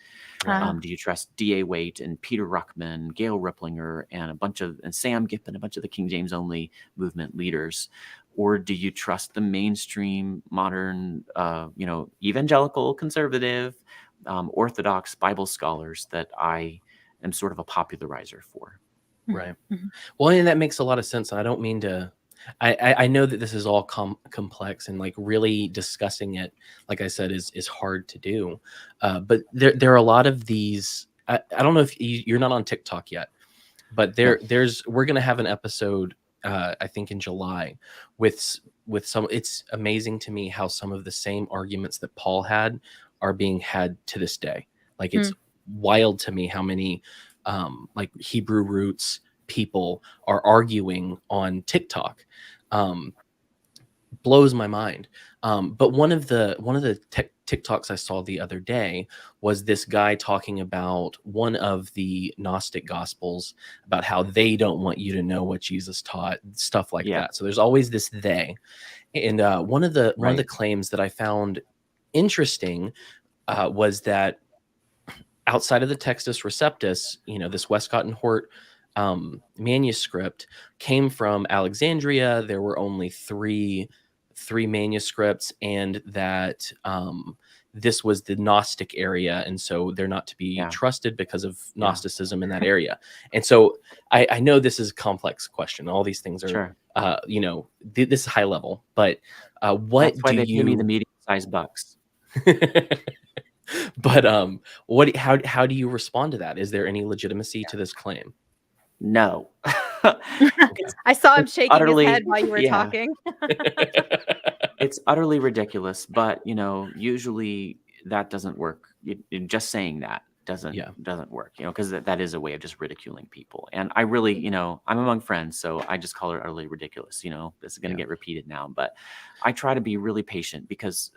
Do you trust D.A. Waite and Peter Ruckman, Gail Ripplinger, and Sam Gippen, a bunch of the King James only movement leaders? Or do you trust the mainstream, modern, evangelical, conservative, Orthodox Bible scholars that I am sort of a popularizer for? Right. Well, and that makes a lot of sense. I don't mean to I know that this is all complex, and like really discussing it, like I said, is hard to do. But there are a lot of these. I don't know if you're not on TikTok yet, but No. we're gonna have an episode, I think in July, with some. It's amazing to me how some of the same arguments that Paul had are being had to this day. Like it's wild to me how many like Hebrew roots people are arguing on TikTok. Blows my mind. But one of the TikToks I saw the other day was this guy talking about one of the Gnostic Gospels, about how they don't want you to know what Jesus taught, stuff like Yeah. that. So there's always this they. And one of the Right. claims that I found interesting was that outside of the Textus Receptus, this Westcott and Hort manuscript came from Alexandria. There were only three manuscripts, and that this was the Gnostic area, and so they're not to be Yeah. trusted because of Gnosticism in that area. And so I know this is a complex question. All these things are, Sure. This is high level, but what That's why do they pay me the you? medium-sized bucks. But how do you respond to that? Is there any legitimacy to this claim? No. I saw him It's shaking utterly- his head while you were yeah. talking. It's utterly ridiculous, but usually that doesn't work. Just saying that doesn't work, because that is a way of just ridiculing people. And I really, I'm among friends, so I just call it utterly ridiculous. This is going to get repeated now, but I try to be really patient, because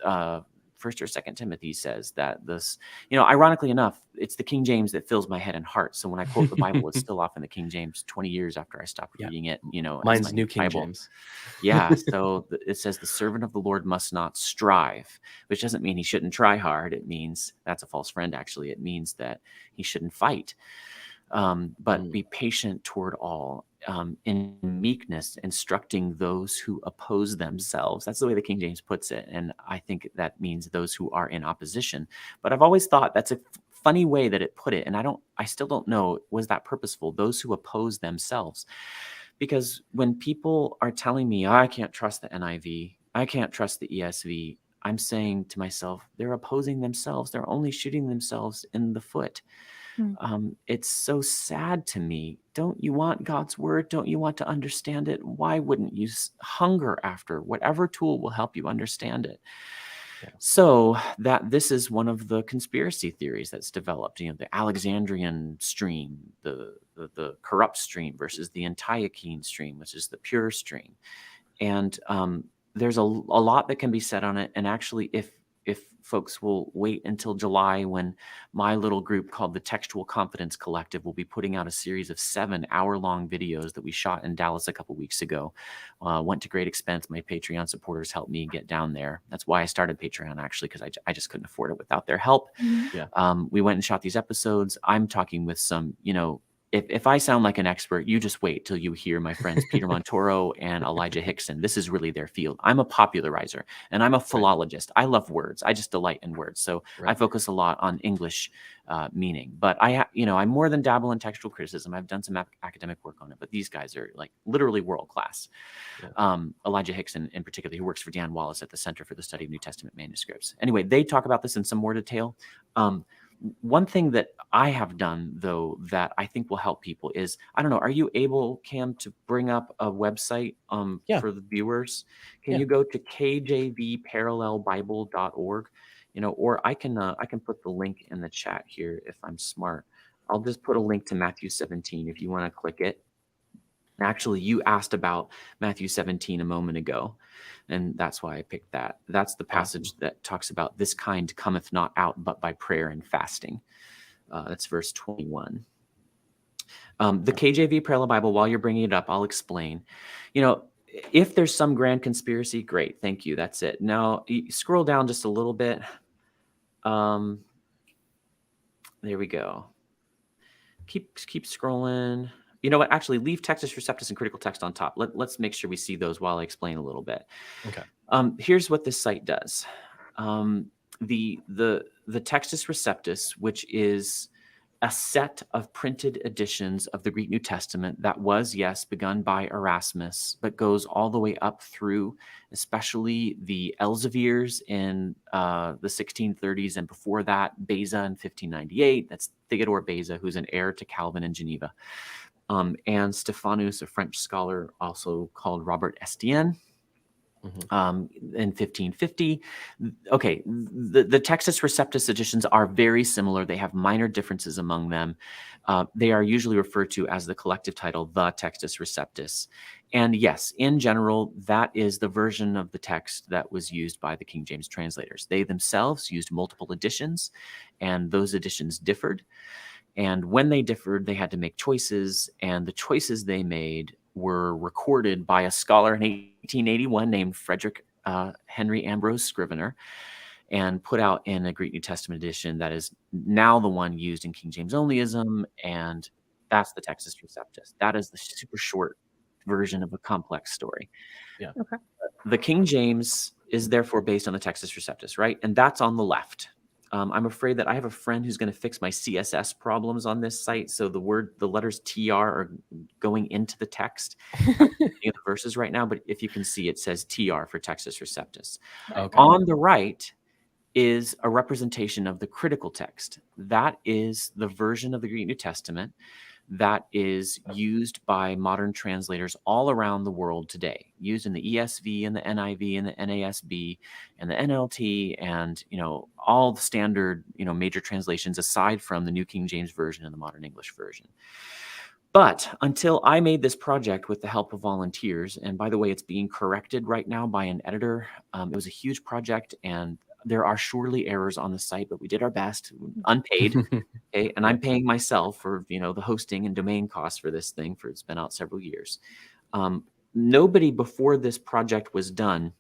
First or Second Timothy says that this, ironically enough, it's the King James that fills my head and heart. So when I quote the Bible, it's still off in the King James 20 years after I stopped reading it. As Mine's my New King Bible. James. Yeah. So it says the servant of the Lord must not strive, which doesn't mean he shouldn't try hard. It means that's a false friend. Actually, it means that he shouldn't fight. But be patient toward all, in meekness, instructing those who oppose themselves. That's the way the King James puts it. And I think that means those who are in opposition. But I've always thought that's a funny way that it put it. And I still don't know, was that purposeful? Those who oppose themselves. Because when people are telling me, I can't trust the NIV, I can't trust the ESV, I'm saying to myself, they're opposing themselves. They're only shooting themselves in the foot. It's so sad to me. Don't you want God's word? Don't you want to understand it? Why wouldn't you hunger after whatever tool will help you understand it? Yeah. So that this is one of the conspiracy theories that's developed, the Alexandrian stream, the corrupt stream versus the Antiochene stream, which is the pure stream. And there's a lot that can be said on it. And actually, if folks will wait until July, when my little group called the Textual Confidence Collective will be putting out a series of 7-hour-long videos that we shot in Dallas a couple weeks ago. Went to great expense. My Patreon supporters helped me get down there. That's why I started Patreon, actually, because I just couldn't afford it without their help. We went and shot these episodes. I'm talking with some, if I sound like an expert, you just wait till you hear my friends Peter Montoro and Elijah Hickson. This is really their field. I'm a popularizer, and I'm a philologist. I love words. I just delight in words. So I focus a lot on English meaning. But I more than dabble in textual criticism. I've done some academic work on it. But these guys are like literally world class. Elijah Hickson, in particular, who works for Dan Wallace at the Center for the Study of New Testament Manuscripts. Anyway, they talk about this in some more detail. One thing that I have done, though, that I think will help people is, I don't know, are you able, Cam, to bring up a website for the viewers? Can you go to KJV-parallelbible.org? Or I can put the link in the chat here if I'm smart. I'll just put a link to Matthew 17 if you want to click it. Actually, you asked about Matthew 17 a moment ago, and that's why I picked that. That's the passage that talks about this kind cometh not out but by prayer and fasting. That's verse 21. The KJV Parallel Bible, while you're bringing it up, I'll explain. If there's some grand conspiracy, great. Thank you. That's it. Now, you scroll down just a little bit. There we go. Keep scrolling. You know what? Actually, leave Textus Receptus and critical text on top. Let's make sure we see those while I explain a little bit. Okay. Here's what this site does. The Textus Receptus, which is a set of printed editions of the Greek New Testament that was, yes, begun by Erasmus, but goes all the way up through, especially the Elzevirs in the 1630s, and before that, Beza in 1598. That's Theodore Beza, who's an heir to Calvin in Geneva. And Stephanus, a French scholar, also called Robert Estienne, in 1550. Okay, the Textus Receptus editions are very similar. They have minor differences among them. They are usually referred to as the collective title, the Textus Receptus. And yes, in general, that is the version of the text that was used by the King James translators. They themselves used multiple editions, and those editions differed. And when they differed, they had to make choices, and the choices they made were recorded by a scholar in 1881 named Frederick Henry Ambrose Scrivener, and put out in a Greek New Testament edition that is now the one used in King James Onlyism, and that's the Textus Receptus. That is the super short version of a complex story. Yeah. Okay. The King James is therefore based on the Textus Receptus, right? And that's on the left. I'm afraid that I have a friend who's going to fix my CSS problems on this site. So the letters TR are going into the text of the verses right now. But if you can see, it says TR for Textus Receptus. Okay. On the right is a representation of the critical text. That is the version of the Greek New Testament that is used by modern translators all around the world today, used in the ESV and the NIV and the NASB and the NLT and, all the standard, major translations aside from the New King James Version and the Modern English Version. But until I made this project with the help of volunteers, and by the way, it's being corrected right now by an editor. It was a huge project, and there are surely errors on the site, but we did our best, unpaid. Okay, and I'm paying myself for the hosting and domain costs for this thing. It's been out several years. Nobody before this project was done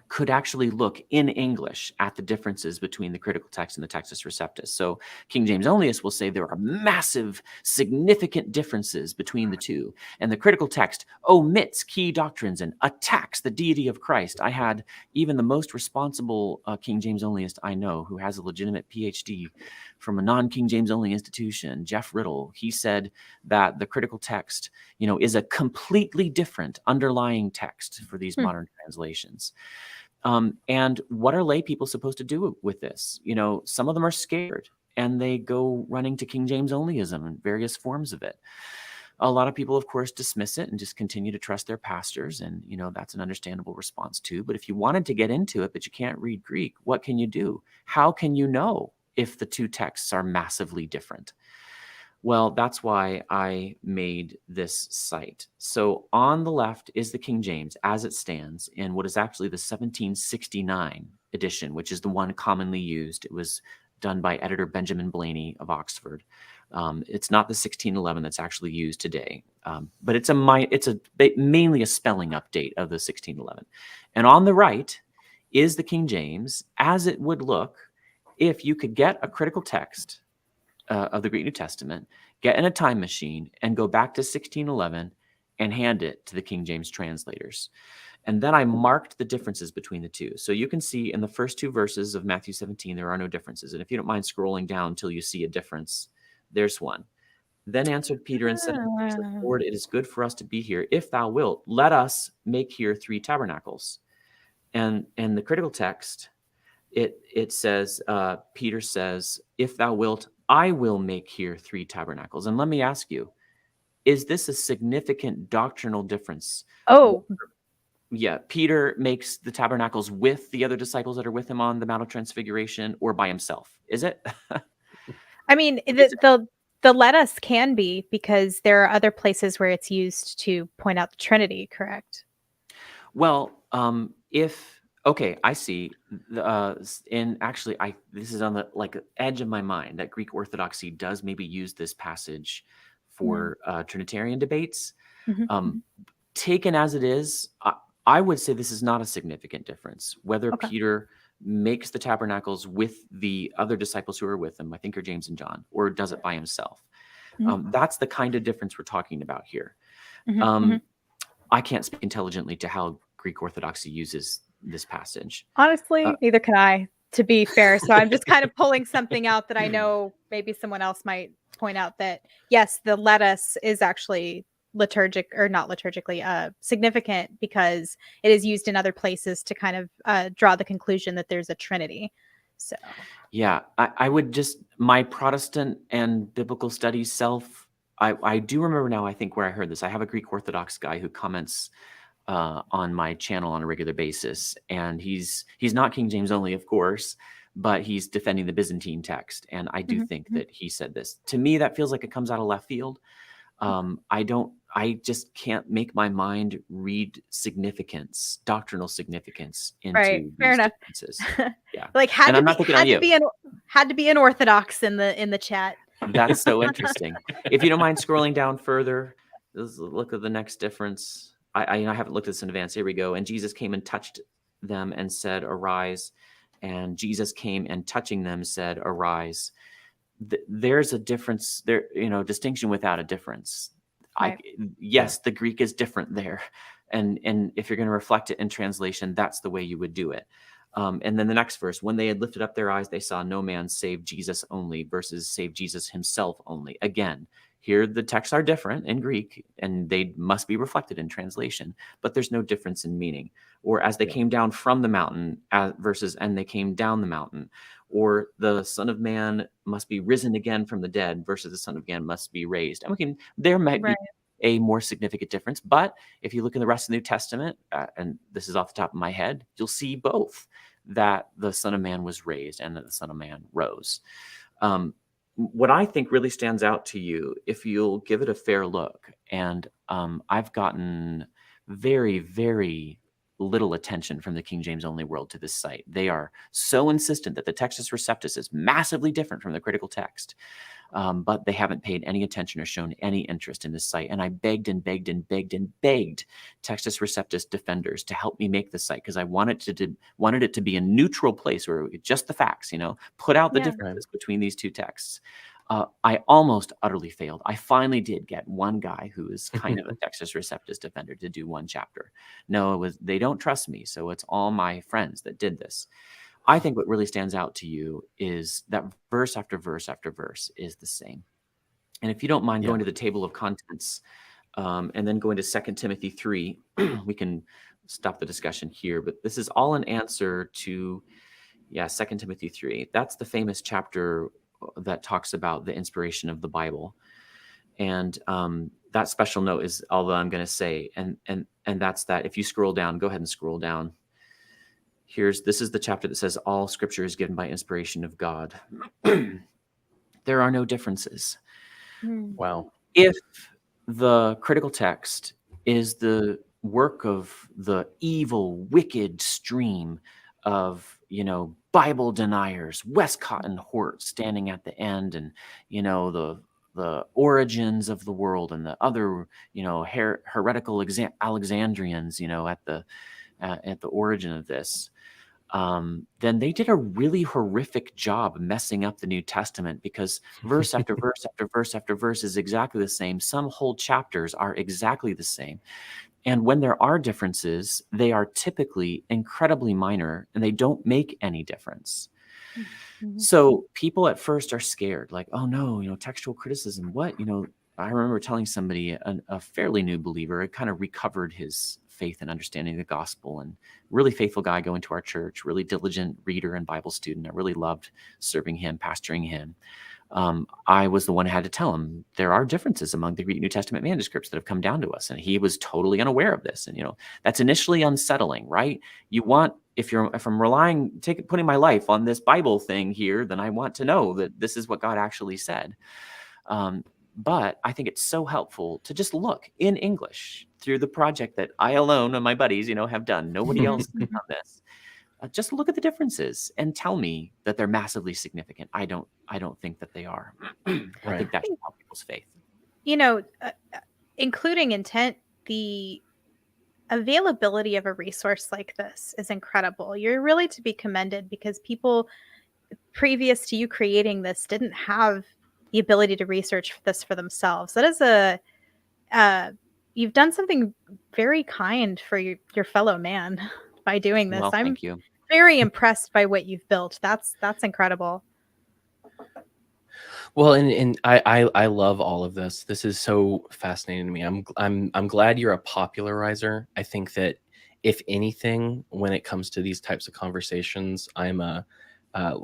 could actually look in English at the differences between the critical text and the Textus Receptus. So King James Onlyists will say there are massive, significant differences between the two. And the critical text omits key doctrines and attacks the deity of Christ. I had even the most responsible King James Onlyist I know, who has a legitimate PhD from a non-King James only institution, Jeff Riddle. He said that the critical text, is a completely different underlying text for these modern translations. And what are lay people supposed to do with this? Some of them are scared and they go running to King James Onlyism and various forms of it. A lot of people, of course, dismiss it and just continue to trust their pastors. And, that's an understandable response too. But if you wanted to get into it, but you can't read Greek, what can you do? How can you know if the two texts are massively different? Well, that's why I made this site. So on the left is the King James as it stands in what is actually the 1769 edition, which is the one commonly used. It was done by editor Benjamin Blaney of Oxford. It's not the 1611 that's actually used today, but it's mainly a spelling update of the 1611. And on the right is the King James as it would look if you could get a critical text of the Greek New Testament, get in a time machine and go back to 1611 and hand it to the King James translators. And then I marked the differences between the two. So you can see in the first two verses of Matthew 17, there are no differences. And if you don't mind scrolling down until you see a difference, there's one. Then answered Peter and said, Lord, it is good for us to be here. If thou wilt, let us make here 3 tabernacles. And the critical text, it says, Peter says, if thou wilt, I will make here 3 tabernacles. And let me ask you, is this a significant doctrinal difference? Oh, yeah. Peter makes the tabernacles with the other disciples that are with him on the Mount of Transfiguration, or by himself. Is it? I mean, the let us can be, because there are other places where it's used to point out the Trinity, correct? Well, okay, I see. And actually, this is on the edge of my mind that Greek Orthodoxy does maybe use this passage for Trinitarian debates. Taken as it is, I would say this is not a significant difference. Whether Peter makes the tabernacles with the other disciples who are with him, I think are James and John, or does it by himself. That's the kind of difference we're talking about here. I can't speak intelligently to how Greek Orthodoxy uses this passage. Honestly, neither can I. to be fair. So I'm just kind of pulling something out that I know maybe someone else might point out that, yes, the let us is actually significant because it is used in other places to kind of draw the conclusion that there's a Trinity. So Yeah, I would just, my Protestant and biblical studies self, I do remember now, I think, where I heard this. I have a Greek Orthodox guy who comments on my channel on a regular basis, and he's not King James only, of course, but he's defending the Byzantine text. And I do think that he said this. To me, that feels like it comes out of left field. I just can't make my mind read significance, doctrinal significance into right, fair these enough. differences. Yeah. Like And I'm not picking on you. had to be an Orthodox in the chat. That's so interesting. If you don't mind scrolling down further, let's look at the next difference. I haven't looked at this in advance. Here we go. And Jesus came and touched them and said, "Arise." And Jesus came and touching them said, "Arise." There's a difference there, distinction without a difference. Right. Yes, the Greek is different there. And if you're going to reflect it in translation, that's the way you would do it. And then the next verse, when they had lifted up their eyes, they saw no man save Jesus only versus save Jesus himself only. Again, here the texts are different in Greek and they must be reflected in translation, but there's no difference in meaning. Or as they came down from the mountain versus and they came down the mountain. Or the Son of Man must be risen again from the dead versus the Son of Man must be raised. And there might be a more significant difference, but if you look in the rest of the New Testament, and this is off the top of my head, you'll see both, that the Son of Man was raised and that the Son of Man rose. What I think really stands out to you, if you'll give it a fair look, and I've gotten very, very little attention from the King James only world to this site. They are so insistent that the Textus Receptus is massively different from the critical text, but they haven't paid any attention or shown any interest in this site. And I begged and begged and begged and begged Textus Receptus defenders to help me make this site because I wanted it to be a neutral place where just the facts, put out the differences between these two texts. I almost utterly failed. I finally did get one guy who is kind of a Textus Receptus defender to do one chapter. No, they don't trust me, so it's all my friends that did this. I think what really stands out to you is that verse after verse after verse is the same. And if you don't mind going to the table of contents and then going to 2 Timothy 3, we can stop the discussion here, but this is all an answer to, 2 Timothy 3. That's the famous chapter that talks about the inspiration of the Bible. And that special note is all that I'm going to say. And that's that. If you scroll down, go ahead and scroll down. This is the chapter that says all scripture is given by inspiration of God. There are no differences. Wow. If the critical text is the work of the evil, wicked stream of, Bible deniers, Westcott and Hort standing at the end, and, the origins of the world and the other, heretical Alexandrians, at the origin of this, then they did a really horrific job messing up the New Testament, because verse after verse after verse after verse is exactly the same. Some whole chapters are exactly the same. And when there are differences, they are typically incredibly minor and they don't make any difference. So people at first are scared, like, oh no, textual criticism, what? I remember telling somebody, a fairly new believer, had kind of recovered his faith and understanding of the gospel, and really faithful guy going to our church, really diligent reader and Bible student. I really loved serving him, pastoring him. I was the one who had to tell him there are differences among the Greek New Testament manuscripts that have come down to us. And he was totally unaware of this. And, that's initially unsettling, right? You want, if I'm putting my life on this Bible thing here, then I want to know that this is what God actually said. But I think it's so helpful to just look in English through the project that I alone and my buddies, have done. Nobody else has done this. Just look at the differences and tell me that they're massively significant. I don't think that they are. I think that should help people's faith. Including intent, the availability of a resource like this is incredible. You're really to be commended, because people previous to you creating this didn't have the ability to research this for themselves. That is you've done something very kind for your fellow man by doing this. Well, thank you. very impressed by what you've built. That's incredible. Well, and I love all of this. This is so fascinating to me. I'm glad you're a popularizer. I think that if anything, when it comes to these types of conversations, I'm a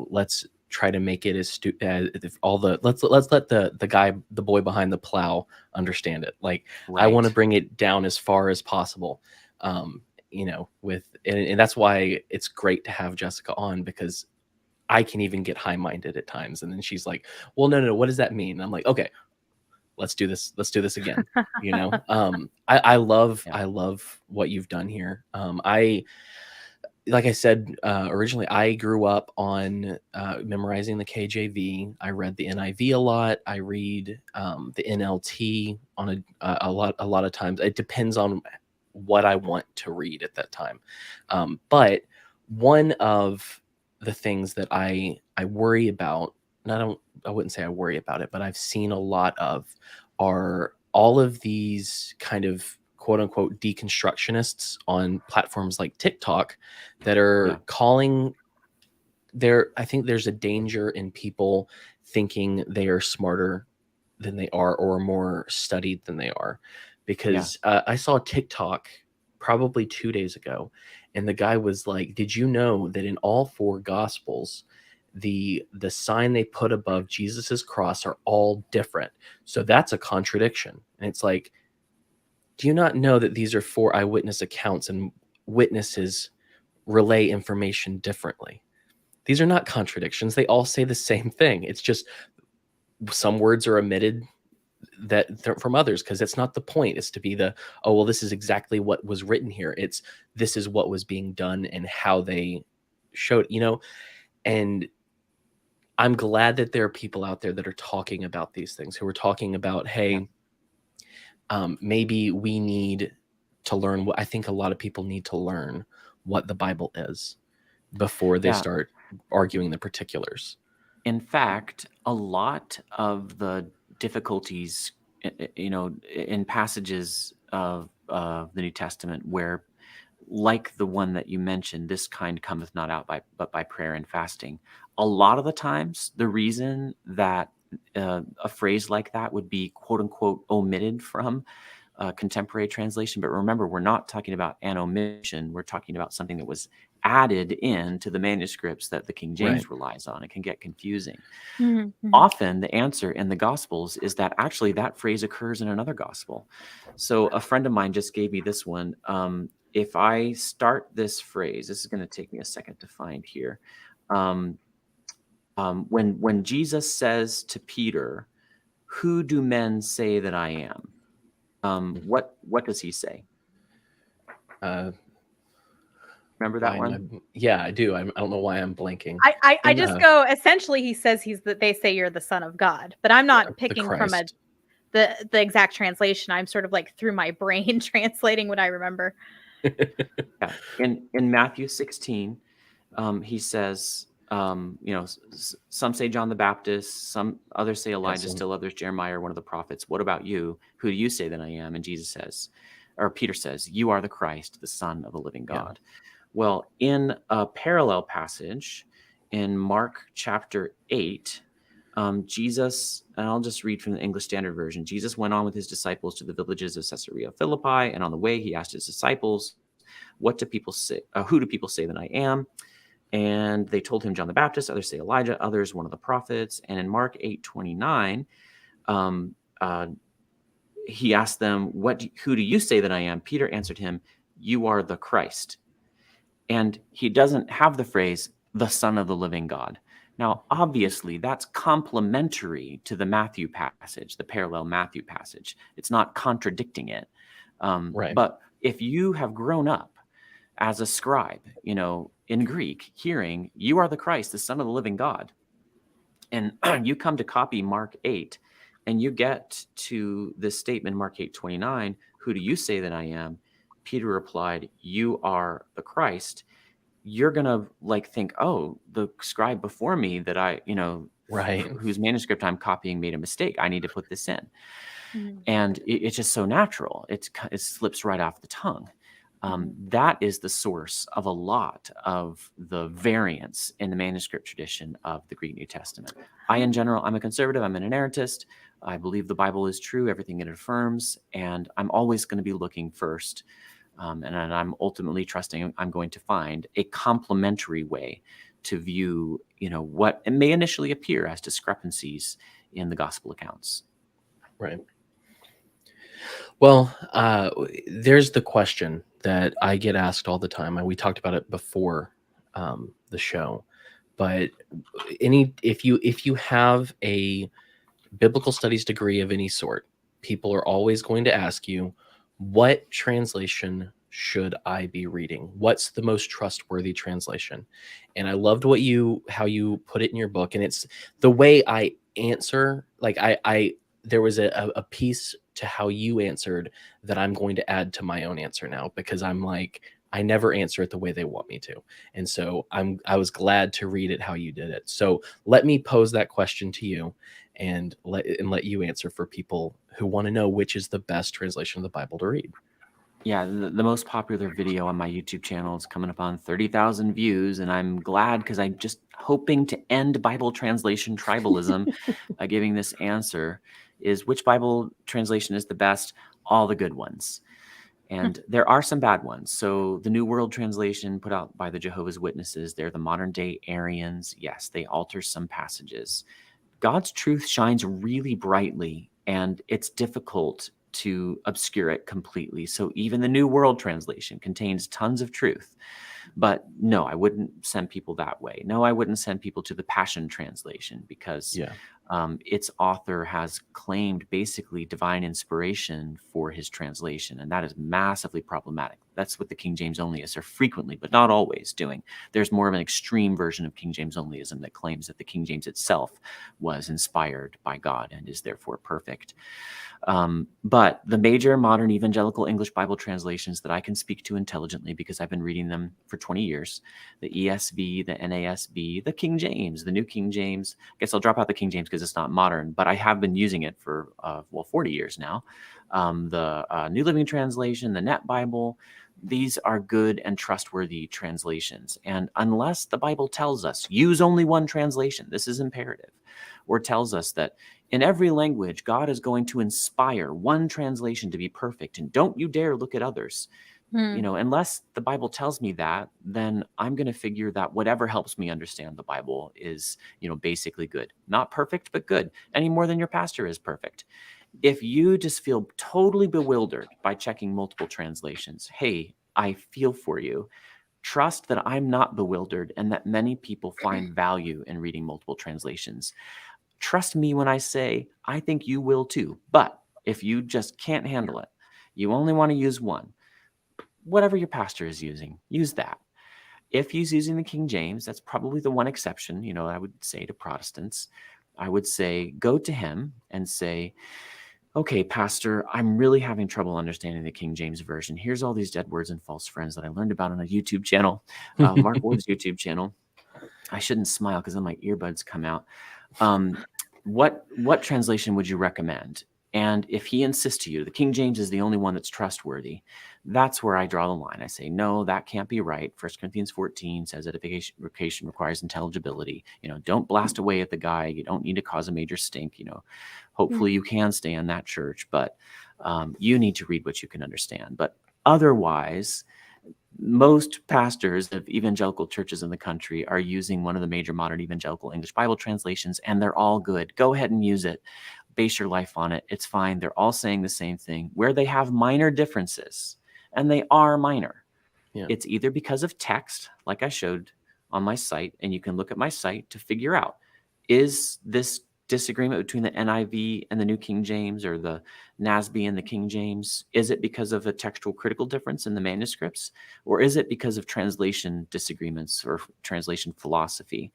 let's try to make it as if all the let's let the boy behind the plow understand it. Like I want to Right. bring it down as far as possible. And that's why it's great to have Jessica on, because I can even get high-minded at times. And then she's like, well, no, what does that mean? And I'm like, okay, let's do this. Let's do this again. I love Yeah. what you've done here. Like I said, originally I grew up on memorizing the KJV. I read the NIV a lot. I read the NLT on a lot of times. It depends on what I want to read at that time. But one of the things that I worry about, and I wouldn't say I worry about it, but I've seen a lot of, are all of these kind of quote unquote deconstructionists on platforms like TikTok that are Yeah. calling I think there's a danger in people thinking they are smarter than they are or more studied than they are. Because I saw a TikTok probably 2 days ago, and the guy was like, did you know that in all four gospels, the sign they put above Jesus's cross are all different? So that's a contradiction. And it's like, do you not know that these are four eyewitness accounts, and witnesses relay information differently? These are not contradictions. They all say the same thing. It's just some words are omitted from others, because it's not the point. It's to be oh, well, this is exactly what was written here. This is what was being done and how they showed, and I'm glad that there are people out there that are talking about these things, who are talking about, hey, maybe we need to learn what I think a lot of people need to learn what the Bible is before they start arguing the particulars. In fact, a lot of the difficulties, in passages of the New Testament where, like the one that you mentioned, this kind cometh not out but by prayer and fasting. A lot of the times, the reason that a phrase like that would be quote unquote omitted from contemporary translation, but remember, we're not talking about an omission. We're talking about something that was added into the manuscripts that the King James relies on. It can get confusing. Mm-hmm. Often the answer in the Gospels is that actually that phrase occurs in another Gospel. So a friend of mine just gave me this one. If I start this phrase, this is going to take me a second to find here. When Jesus says to Peter, "Who do men say that I am?" What does he say? Remember that one? Yeah, I do. I don't know why I'm blanking. I just go, essentially he says they say you're the Son of God, but I'm not picking from the exact translation. I'm sort of like through my brain translating what I remember. Yeah. In Matthew 16, he says, some say John the Baptist, some others say Elijah, still others Jeremiah or one of the prophets. What about you? Who do you say that I am? And Peter says, you are the Christ, the Son of the living God. Yeah. Well, in a parallel passage in Mark chapter 8, Jesus, and I'll just read from the English Standard Version. Jesus went on with his disciples to the villages of Caesarea Philippi, and on the way he asked his disciples, what do people say? Who do people say that I am? And they told him John the Baptist, others say Elijah, others one of the prophets. And in Mark 8:29, he asked them, who do you say that I am? Peter answered him, you are the Christ. And he doesn't have the phrase, the Son of the living God. Now, obviously, that's complementary to the Matthew passage, the parallel Matthew passage. It's not contradicting it. But if you have grown up as a scribe, in Greek, hearing, you are the Christ, the Son of the living God, and you come to copy Mark 8, and you get to this statement, Mark 8:29, who do you say that I am? Peter replied, you are the Christ. You're going to think, oh, the scribe before me that whose manuscript I'm copying made a mistake. I need to put this in. Mm-hmm. And it's just so natural. It slips right off the tongue. That is the source of a lot of the variance in the manuscript tradition of the Greek New Testament. In general, I'm a conservative. I'm an inerrantist. I believe the Bible is true, everything it affirms, and I'm always going to be looking first. And I'm ultimately trusting I'm going to find a complementary way to view, what it may initially appear as discrepancies in the gospel accounts. Right. Well, there's the question that I get asked all the time, and we talked about it before the show. But if you have a biblical studies degree of any sort, people are always going to ask you, what translation should I be reading? What's the most trustworthy translation? And I loved how you put it in your book. And it's the way I answer, like there was a piece to how you answered that I'm going to add to my own answer now, because I'm like, I never answer it the way they want me to. And so I was glad to read it how you did it. So let me pose that question to you and let you answer for people who want to know which is the best translation of the Bible to read. Yeah, the most popular video on my YouTube channel is coming up on 30,000 views, and I'm glad because I'm just hoping to end Bible translation tribalism by giving this answer. Is which Bible translation is the best? All the good ones. And there are some bad ones. So the New World Translation put out by the Jehovah's Witnesses, they're the modern day Arians. Yes, they alter some passages. God's truth shines really brightly, and it's difficult to obscure it completely. So even the New World Translation contains tons of truth. But no, I wouldn't send people that way. No, I wouldn't send people to the Passion Translation because its author has claimed basically divine inspiration for his translation, and that is massively problematic. That's what the King James Onlyists are frequently, but not always, doing. There's more of an extreme version of King James Onlyism that claims that the King James itself was inspired by God and is therefore perfect. But the major modern evangelical English Bible translations that I can speak to intelligently, because I've been reading them for 20 years, the ESV, the NASB, the King James, the New King James. I guess I'll drop out the King James because it's not modern, but I have been using it for, 40 years now. The New Living Translation, the Net Bible, these are good and trustworthy translations. And unless the Bible tells us, use only one translation, this is imperative, or tells us that in every language, God is going to inspire one translation to be perfect, and don't you dare look at others. Unless the Bible tells me that, then I'm going to figure that whatever helps me understand the Bible is, basically good. Not perfect, but good. Any more than your pastor is perfect. If you just feel totally bewildered by checking multiple translations, hey, I feel for you. Trust that I'm not bewildered and that many people find value in reading multiple translations. Trust me when I say I think you will too. But if you just can't handle it, you only want to use one, whatever your pastor is using, use that. If he's using the King James, that's probably the one exception, I would say to Protestants. I would say go to him and say, okay, pastor, I'm really having trouble understanding the King James Version. Here's all these dead words and false friends that I learned about on a YouTube channel, Mark Ward's YouTube channel. I shouldn't smile because then my earbuds come out. What translation would you recommend? And if he insists to you, the King James is the only one that's trustworthy, that's where I draw the line. I say, no, that can't be right. 1 Corinthians 14 says edification requires intelligibility. Don't blast away at the guy. You don't need to cause a major stink. Hopefully you can stay in that church, but you need to read what you can understand. But otherwise, most pastors of evangelical churches in the country are using one of the major modern evangelical English Bible translations, and they're all good. Go ahead and use it. Base your life on it. It's fine. They're all saying the same thing. Where they have minor differences, and they are minor, it's either because of text, like I showed on my site, and you can look at my site to figure out, is this disagreement between the NIV and the New King James, or the NASB and the King James, is it because of a textual critical difference in the manuscripts, or is it because of translation disagreements or translation philosophy?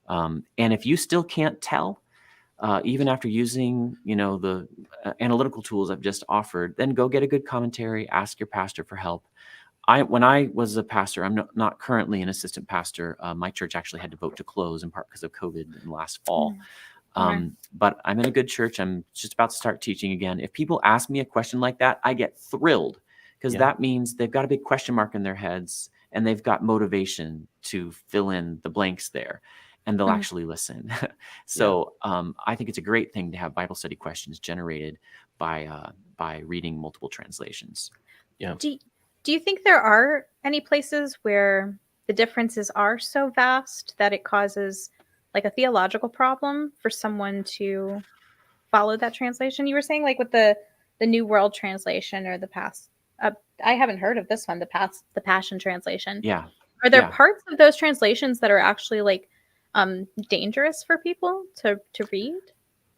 And if you still can't tell, even after using, the analytical tools I've just offered, then go get a good commentary, ask your pastor for help. When I was a pastor, I'm not currently an assistant pastor. My church actually had to vote to close in part because of COVID in last fall. But I'm in a good church. I'm just about to start teaching again. If people ask me a question like that, I get thrilled because that means they've got a big question mark in their heads and they've got motivation to fill in the blanks there, and they'll actually listen. So I think it's a great thing to have Bible study questions generated by reading multiple translations. Yeah. Do you think there are any places where the differences are so vast that it causes like a theological problem for someone to follow that translation? You were saying like with the New World Translation or the past. I haven't heard of this one, the Passion Translation. Yeah. Are there parts of those translations that are actually like dangerous for people to read?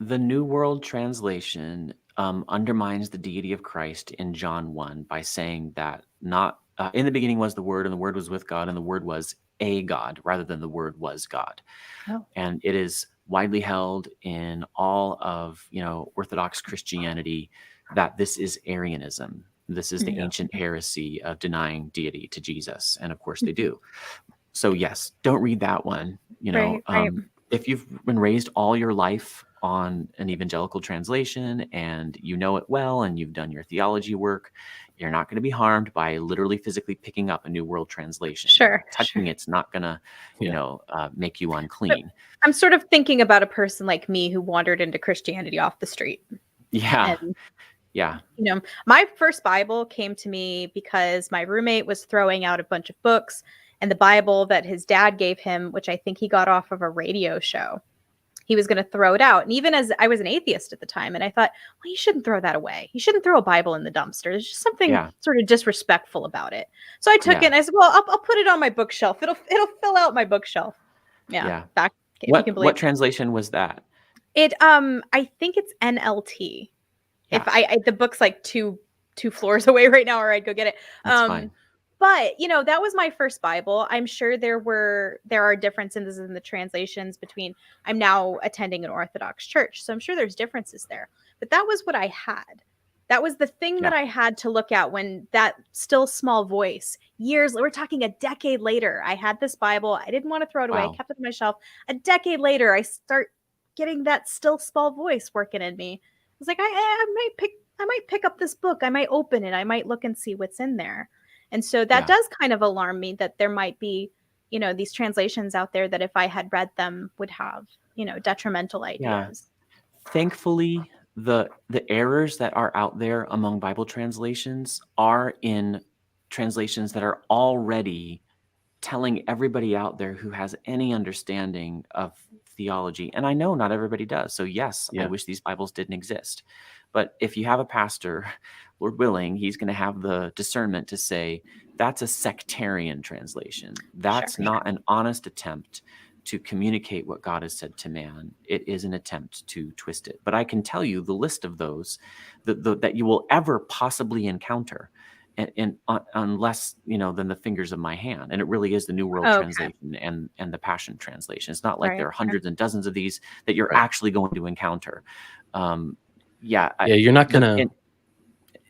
The New World Translation undermines the deity of Christ in John 1 by saying that not in the beginning was the Word, and the Word was with God, and the Word was a God, rather than the Word was God. Oh. And it is widely held in all of Orthodox Christianity that this is Arianism. This is the ancient heresy of denying deity to Jesus, and of course they do. So yes, don't read that one. Right. If you've been raised all your life on an evangelical translation and you know it well and you've done your theology work, you're not going to be harmed by literally physically picking up a New World Translation. Sure. Touching it's not going to, make you unclean. I'm sort of thinking about a person like me who wandered into Christianity off the street. Yeah. And, yeah. My first Bible came to me because my roommate was throwing out a bunch of books, and the Bible that his dad gave him, which I think he got off of a radio show, he was going to throw it out. And even as I was an atheist at the time, and I thought, well, you shouldn't throw that away. You shouldn't throw a Bible in the dumpster. There's just something sort of disrespectful about it. So I took it and I said, well, I'll put it on my bookshelf. It'll fill out my bookshelf. Yeah. Back, what translation was that? I think it's NLT. Yeah. If I the book's like two floors away right now, or I'd go get it. That's fine. But that was my first Bible. I'm sure there are differences in the translations between. I'm now attending an Orthodox church, so I'm sure there's differences there. But that was what I had. That was the thing that I had to look at when that still small voice. We're talking a decade later. I had this Bible. I didn't want to throw it away. I kept it on my shelf. A decade later, I start getting that still small voice working in me. I was like, I might pick up this book. I might open it. I might look and see what's in there. And so that does kind of alarm me that there might be, these translations out there that if I had read them would have, detrimental ideas. Yeah. Thankfully, the errors that are out there among Bible translations are in translations that are already telling everybody out there who has any understanding of theology. And I know not everybody does. So yes, I wish these Bibles didn't exist. But if you have a pastor, Lord willing, he's going to have the discernment to say, that's a sectarian translation. That's not an honest attempt to communicate what God has said to man. It is an attempt to twist it. But I can tell you the list of those that you will ever possibly encounter, and unless than the fingers of my hand. And it really is the New World Translation and the Passion Translation. It's not like there are hundreds and dozens of these that you're actually going to encounter. You're not gonna.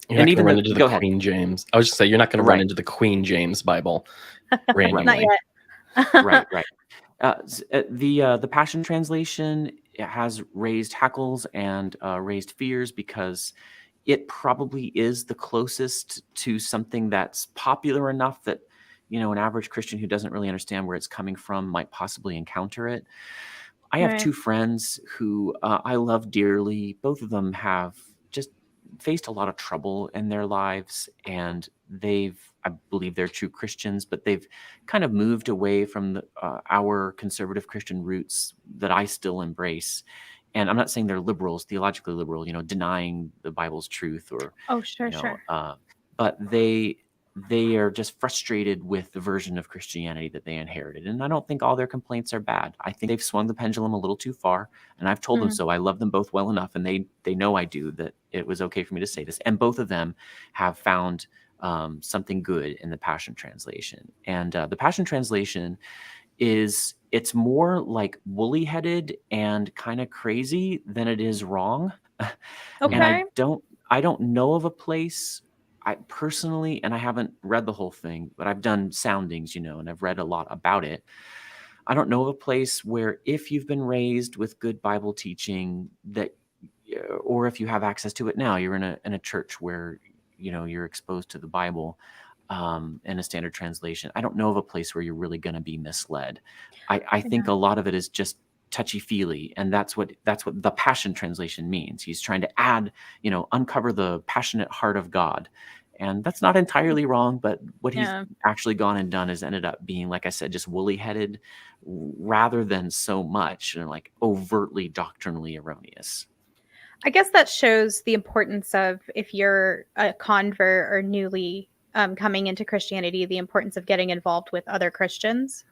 You're not going to run into the Queen James. I was just saying, you're not going to run into the Queen James Bible randomly. Not yet. Right. The Passion Translation has raised hackles and raised fears because it probably is the closest to something that's popular enough that an average Christian who doesn't really understand where it's coming from might possibly encounter it. I have two friends who I love dearly. Both of them have just faced a lot of trouble in their lives, and I believe they're true Christians, but they've kind of moved away from our conservative Christian roots that I still embrace. And I'm not saying they're liberals, theologically liberal, denying the Bible's truth or, but they are just frustrated with the version of Christianity that they inherited. And I don't think all their complaints are bad. I think they've swung the pendulum a little too far, and I've told them so. I love them both well enough, and they know I do, that it was okay for me to say this. And both of them have found something good in the Passion Translation. And the Passion Translation it's more like woolly-headed and kind of crazy than it is wrong. Okay. And I don't know of a place, I personally, and I haven't read the whole thing, but I've done soundings, and I've read a lot about it. I don't know of a place where if you've been raised with good Bible teaching or if you have access to it now, you're in a church where you're exposed to the Bible in a standard translation, I don't know of a place where you're really going to be misled. I think a lot of it is just touchy-feely, and that's what the Passion Translation means. He's trying to add, uncover the passionate heart of God. And that's not entirely wrong, but what he's actually gone and done has ended up being, like I said, just woolly-headed rather than so much like overtly doctrinally erroneous. I guess that shows the importance of, if you're a convert or newly coming into Christianity, the importance of getting involved with other Christians.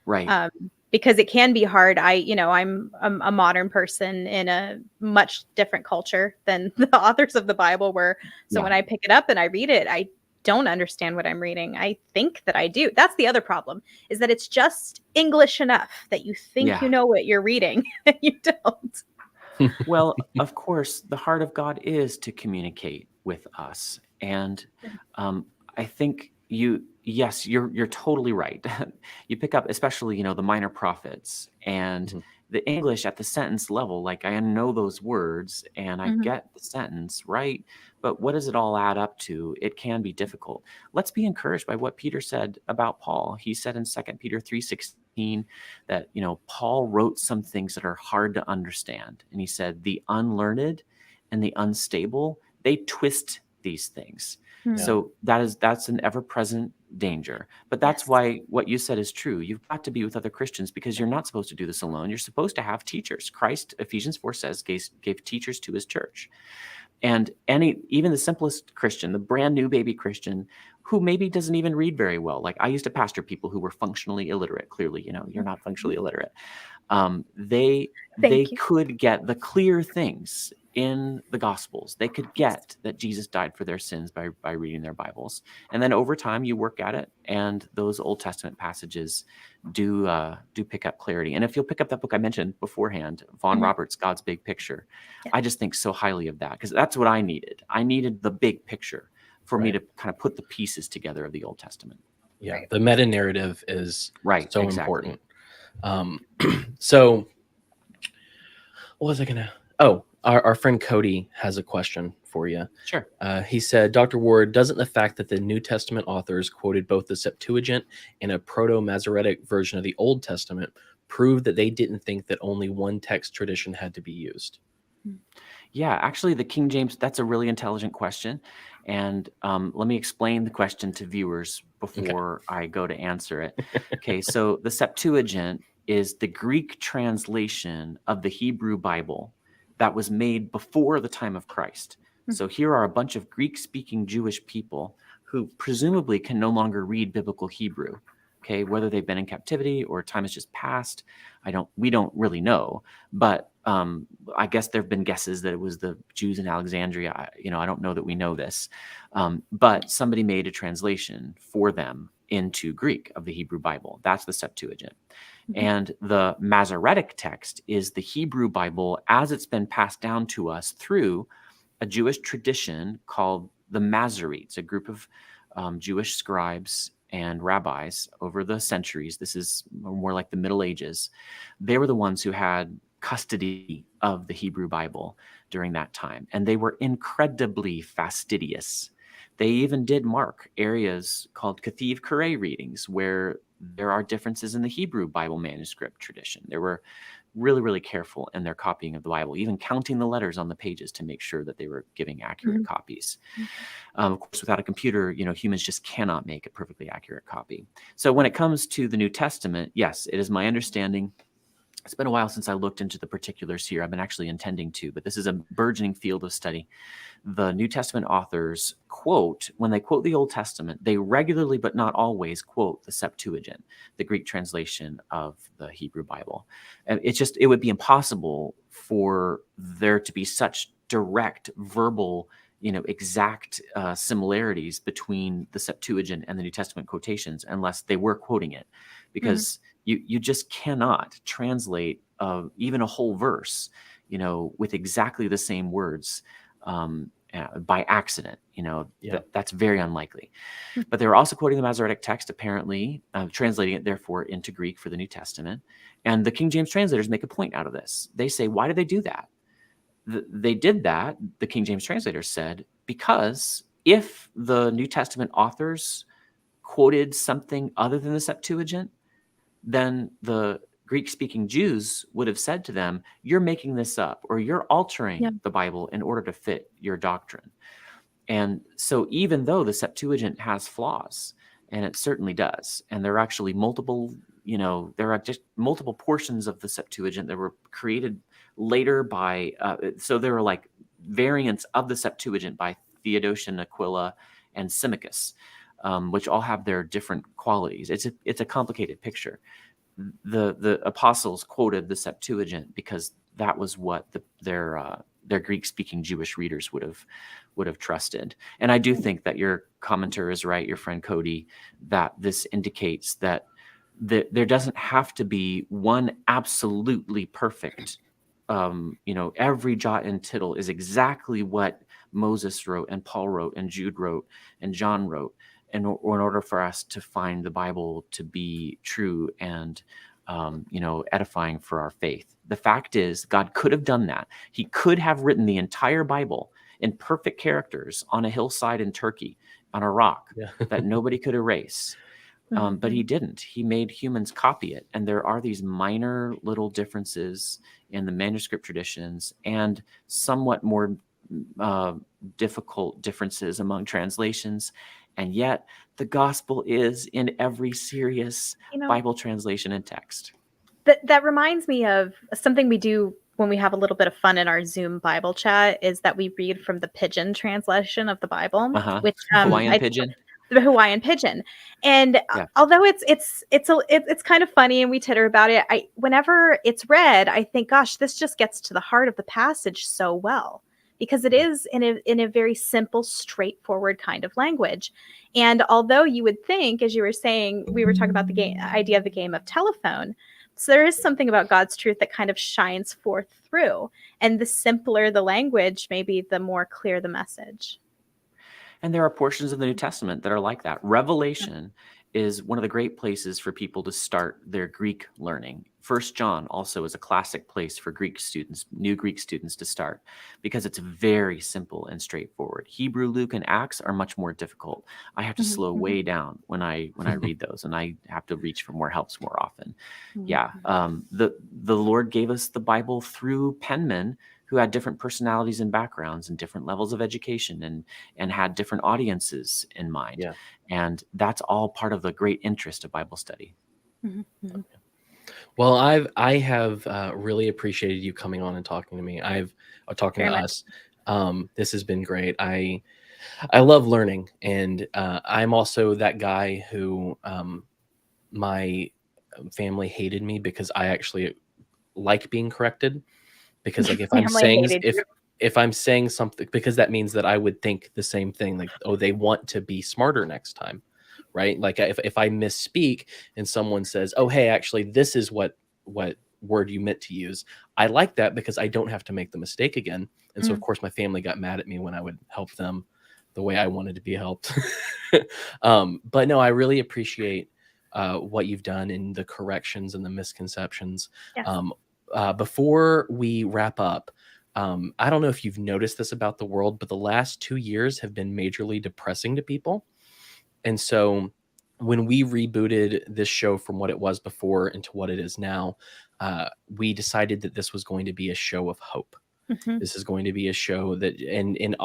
Right. Because it can be hard. I'm a modern person in a much different culture than the authors of the Bible were. So when I pick it up and I read it, I don't understand what I'm reading. I think that I do. That's the other problem, is that it's just English enough that you think you know what you're reading and you don't. Well, of course, the heart of God is to communicate with us. And I think you're totally right. You pick up, especially, the minor prophets and the English at the sentence level. Like, I know those words and I get the sentence, right? But what does it all add up to? It can be difficult. Let's be encouraged by what Peter said about Paul. He said in 2 Peter 3:16 that, Paul wrote some things that are hard to understand. And he said, the unlearned and the unstable, they twist these things. So that's an ever-present danger. But that's why what you said is true. You've got to be with other Christians, because you're not supposed to do this alone. You're supposed to have teachers. Christ, Ephesians 4 says, gave teachers to his church. And even the simplest Christian, the brand new baby Christian, who maybe doesn't even read very well. Like, I used to pastor people who were functionally illiterate. Clearly, you're not functionally illiterate. They could get the clear things in the Gospels. They could get that Jesus died for their sins by reading their Bibles. And then over time, you work at it, and those Old Testament passages do pick up clarity. And if you'll pick up that book I mentioned beforehand, Vaughn Roberts' God's Big Picture, I just think so highly of that, because that's what I needed. I needed the big picture for me to kind of put the pieces together of the Old Testament. Yeah, the meta narrative is so important. So what was I gonna? Oh, our friend Cody has a question for you. Sure. He said, Dr. Ward, doesn't the fact that the New Testament authors quoted both the Septuagint and a Proto-Masoretic version of the Old Testament prove that they didn't think that only one text tradition had to be used? Yeah, actually, the King James, that's a really intelligent question. And let me explain the question to viewers before I go to answer it. Okay, so the Septuagint is the Greek translation of the Hebrew Bible that was made before the time of Christ. So here are a bunch of Greek-speaking Jewish people who presumably can no longer read biblical Hebrew. Okay, whether they've been in captivity or time has just passed, we don't really know. But I guess there have been guesses that it was the Jews in Alexandria. I don't know that we know this, but somebody made a translation for them into Greek of the Hebrew Bible. That's the Septuagint. And the Masoretic text is the Hebrew Bible as it's been passed down to us through a Jewish tradition called the Masoretes, a group of Jewish scribes and rabbis over the centuries. This is more like the Middle Ages. They were the ones who had custody of the Hebrew Bible during that time, and they were incredibly fastidious. They even did mark areas called Kethiv Kare readings, where there are differences in the Hebrew Bible manuscript tradition. They were really, really careful in their copying of the Bible, even counting the letters on the pages to make sure that they were giving accurate copies. Of course, without a computer, humans just cannot make a perfectly accurate copy. So when it comes to the New Testament, yes, it is my understanding. It's been a while since I looked into the particulars here. I've been actually intending to, but this is a burgeoning field of study. The New Testament authors when they quote the Old Testament, they regularly, but not always, quote the Septuagint, the Greek translation of the Hebrew Bible. And it would be impossible for there to be such direct verbal, exact similarities between the Septuagint and the New Testament quotations unless they were quoting it, because you just cannot translate even a whole verse, with exactly the same words by accident. That's very unlikely. But they were also quoting the Masoretic text, apparently, translating it therefore into Greek for the New Testament. And the King James translators make a point out of this. They say, why did they do that? They did that, the King James translators said, because if the New Testament authors quoted something other than the Septuagint, then the Greek-speaking Jews would have said to them, "You're making this up, or you're altering the Bible in order to fit your doctrine." And so even though the Septuagint has flaws, and it certainly does, and there are actually multiple, there are just multiple portions of the Septuagint that were created later by, so there are like variants of the Septuagint by Theodotion, Aquila, and Symmachus, which all have their different qualities. It's a complicated picture. The apostles quoted the Septuagint because that was what their Greek-speaking Jewish readers would have trusted. And I do think that your commenter is right, your friend Cody, that this indicates that there doesn't have to be one absolutely perfect, every jot and tittle is exactly what Moses wrote and Paul wrote and Jude wrote and John wrote in order for us to find the Bible to be true and edifying for our faith. The fact is, God could have done that. He could have written the entire Bible in perfect characters on a hillside in Turkey, on a rock that nobody could erase. But he didn't. He made humans copy it. And there are these minor little differences in the manuscript traditions and somewhat more difficult differences among translations. And yet the gospel is in every serious Bible translation and text. That reminds me of something we do when we have a little bit of fun in our Zoom Bible chat, is that we read from the Pidgin translation of the Bible, which Hawaiian Pidgin. The Hawaiian Pidgin. And although it's kind of funny and we titter about it, whenever it's read, I think, gosh, this just gets to the heart of the passage so well, because it is in a very simple, straightforward kind of language. And although you would think, as you were saying, we were talking about the idea of the game of telephone. So there is something about God's truth that kind of shines forth through. And the simpler the language, maybe the more clear the message. And there are portions of the New Testament that are like that. Revelation is one of the great places for people to start their Greek learning. 1 John also is a classic place for Greek students, new Greek students, to start, because it's very simple and straightforward. Hebrew, Luke, and Acts are much more difficult. I have to slow way down when I read those, and I have to reach for more helps more often. The Lord gave us the Bible through penmen who had different personalities and backgrounds and different levels of education and had different audiences in mind. And that's all part of the great interest of Bible study. Well, I have really appreciated you coming on and talking to me. Talking to us. This has been great. I love learning, and I'm also that guy who my family hated me because I actually like being corrected. Because like if I'm saying something, because that means that I would think the same thing, like, oh, they want to be smarter next time, right? Like if I misspeak and someone says, oh, hey, actually this is what word you meant to use, I like that because I don't have to make the mistake again. And so of course my family got mad at me when I would help them the way I wanted to be helped. But no, I really appreciate what you've done in the corrections and the misconceptions. Before we wrap up, I don't know if you've noticed this about the world, but the last 2 years have been majorly depressing to people. And so when we rebooted this show from what it was before into what it is now, we decided that this was going to be a show of hope. This is going to be a show that, and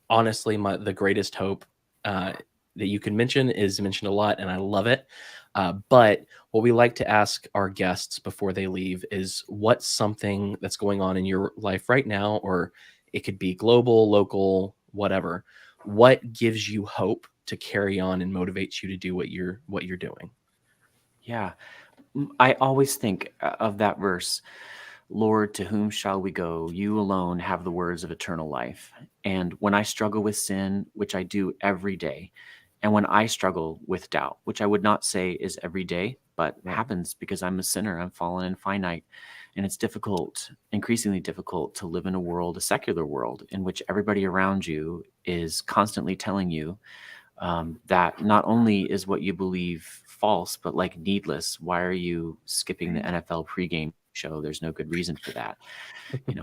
honestly, the greatest hope that you can mention is mentioned a lot, and I love it. But what we like to ask our guests before they leave is, what's something that's going on in your life right now, or it could be global, local, whatever. What gives you hope to carry on and motivates you to do what you're doing? Yeah, I always think of that verse, Lord, to whom shall we go? You alone have the words of eternal life. And when I struggle with sin, which I do every day, and when I struggle with doubt, which I would not say is every day, but happens because I'm a sinner, I'm fallen and finite. And it's difficult, increasingly difficult, to live in a world, a secular world, in which everybody around you is constantly telling you that not only is what you believe false, but like needless. Why are you skipping the NFL pregame show? There's no good reason for that,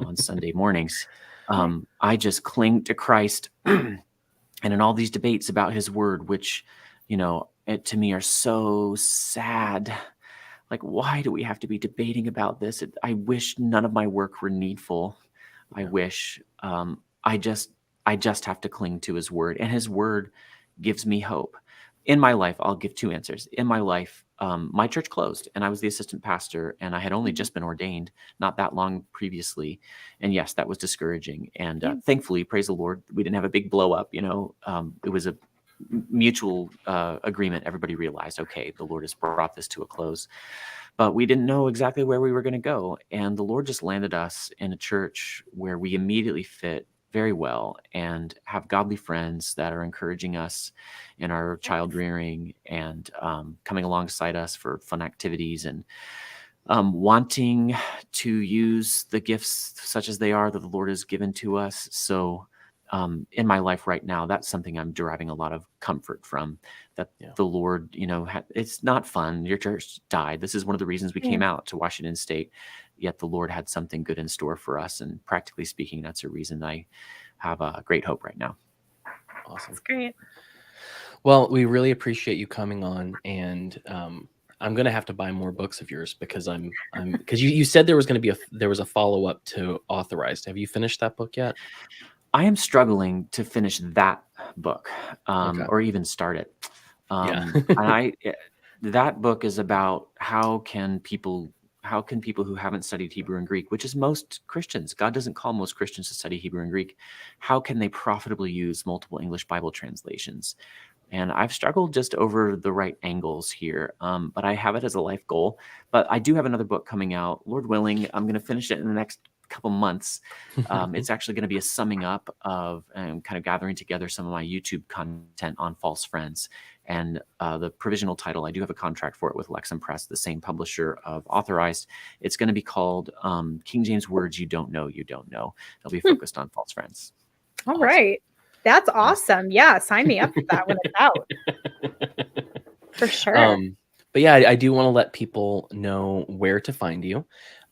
on Sunday mornings. I just cling to Christ And in all these debates about his word, which, to me are so sad. Like, why do we have to be debating about this? I wish none of my work were needful. I Yeah. wish I just have to cling to his word, and his word gives me hope. In my life, I'll give two answers. In my life, my church closed, and I was the assistant pastor, and I had only just been ordained not that long previously. And yes, that was discouraging. And Yeah. thankfully, praise the Lord, we didn't have a big blow up. It was a mutual agreement. Everybody realized, okay, the Lord has brought this to a close. But we didn't know exactly where we were going to go. And the Lord just landed us in a church where we immediately fit very well and have godly friends that are encouraging us in our child rearing and coming alongside us for fun activities and wanting to use the gifts such as they are that the Lord has given to us. So in my life right now, that's something I'm deriving a lot of comfort from, that the Lord, it's not fun. Your church died. This is one of the reasons we came out to Washington State, yet the Lord had something good in store for us. And practically speaking, that's a reason I have a great hope right now. Awesome. That's great. Well, we really appreciate you coming on, and I'm gonna have to buy more books of yours because because you said there was gonna be a follow-up to Authorized. Have you finished that book yet? I am struggling to finish that book, Okay. or even start it. Yeah. That book is about how can people who haven't studied Hebrew and Greek, which is most Christians, God doesn't call most Christians to study Hebrew and Greek, how can they profitably use multiple English Bible translations? And I've struggled just over the right angles here, but I have it as a life goal. But I do have another book coming out, Lord willing. I'm going to finish it in the next couple months. It's actually going to be a summing up of kind of gathering together some of my YouTube content on false friends. And the provisional title, I do have a contract for it with Lexham Press, the same publisher of Authorized. It's going to be called King James Words You Don't Know, You Don't Know. It'll be focused on false friends. All right. That's awesome. Yeah, sign me up for that when it's out. For sure. But yeah, I do want to let people know where to find you.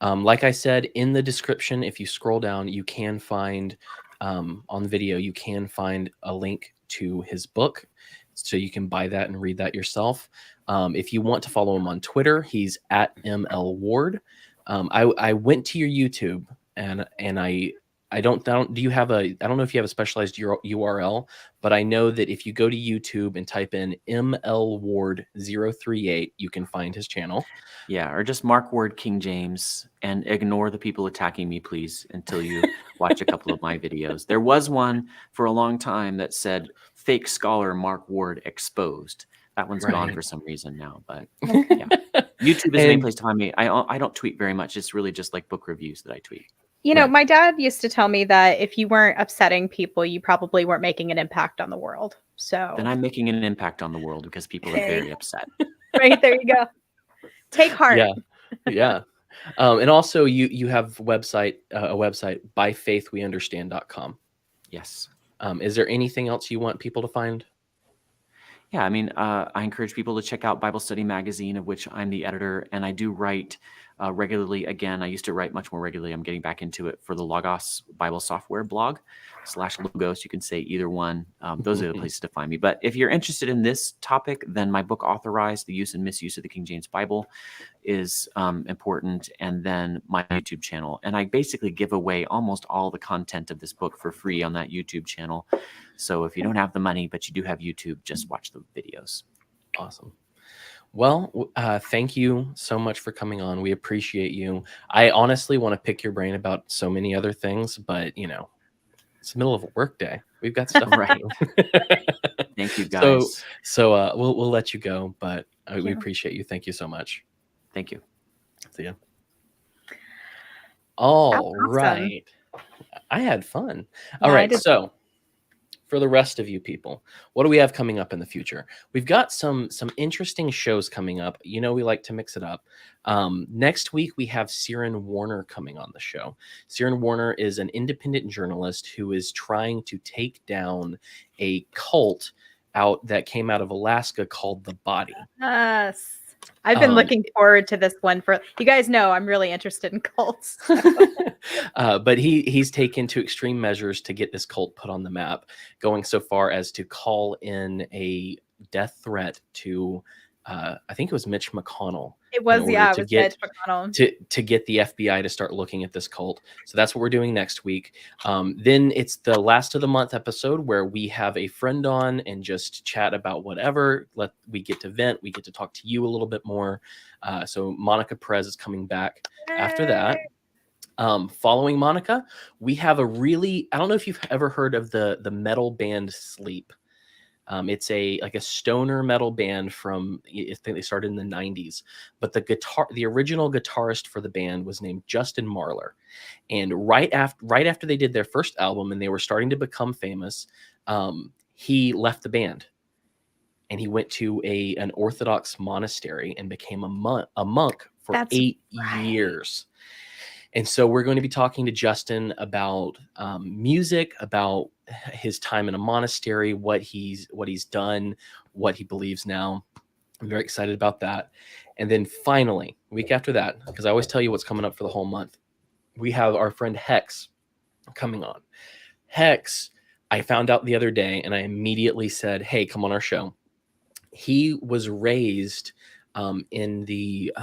Like I said, in the description, if you scroll down, you can find on the video, you can find a link to his book. So you can buy that and read that yourself. If you want to follow him on Twitter, he's at ML Ward. I went to your YouTube and I don't do you have I don't know if you have a specialized URL, but I know that if you go to YouTube and type in ML Ward 038, you can find his channel. Yeah, or just Mark Ward King James and ignore the people attacking me, please, until you watch a couple of my videos. There was one for a long time that said fake scholar Mark Ward exposed. That one's gone for some reason now, but yeah. YouTube is the main place to find me. I don't tweet very much. It's really just like book reviews that I tweet. My dad used to tell me that if you weren't upsetting people, you probably weren't making an impact on the world. So then I'm making an impact on the world because people are very upset. Right, there you go. Take heart. Yeah. And also you have a website, byfaithweunderstand.com. Yes. Is there anything else you want people to find? Yeah, I mean, I encourage people to check out Bible Study Magazine, of which I'm the editor, and I do write regularly. Again, I used to write much more regularly. I'm getting back into it for the Logos Bible Software blog /Logos. You can say either one. Those are the places to find me. But if you're interested in this topic, then my book, Authorized, The Use and Misuse of the King James Bible, is important. And then my YouTube channel. And I basically give away almost all the content of this book for free on that YouTube channel. So if you don't have the money, but you do have YouTube, just watch the videos. Awesome. Well, thank you so much for coming on. We appreciate you. I honestly want to pick your brain about so many other things, but it's the middle of a work day. We've got stuff right. Thank you, guys. So we'll let you go, but we appreciate you. Thank you so much. Thank you. See ya. All right. I had fun. All right. So for the rest of you people, what do we have coming up in the future? We've got some interesting shows coming up. We like to mix it up. Next week, we have Ciaran Warner coming on the show. Ciaran Warner is an independent journalist who is trying to take down a cult that came out of Alaska called The Body. Yes. I've been looking forward to this one for you guys know I'm really interested in cults. But he's taken to extreme measures to get this cult put on the map, going so far as to call in a death threat to I think it was Mitch McConnell. It was, in order yeah, it to was get Mitch McConnell. to get the FBI to start looking at this cult. So that's what we're doing next week. Then it's the last of the month episode where we have a friend on and just chat about whatever. We get to vent. We get to talk to you a little bit more. So Monica Perez is coming back after that. Following Monica, we have a really, I don't know if you've ever heard of the metal band Sleep. It's a stoner metal band from, I think they started in the 90s, but the original guitarist for the band was named Justin Marler. And right after they did their first album and they were starting to become famous, he left the band and he went to an Orthodox monastery and became a monk for That's 8 right. years. And so we're going to be talking to Justin about music, about his time in a monastery, what he's done, what he believes now. I'm very excited about that. And then finally, week after that, because I always tell you what's coming up for the whole month, we have our friend Hex coming on. Hex, I found out the other day, and I immediately said, hey, come on our show. He was raised in the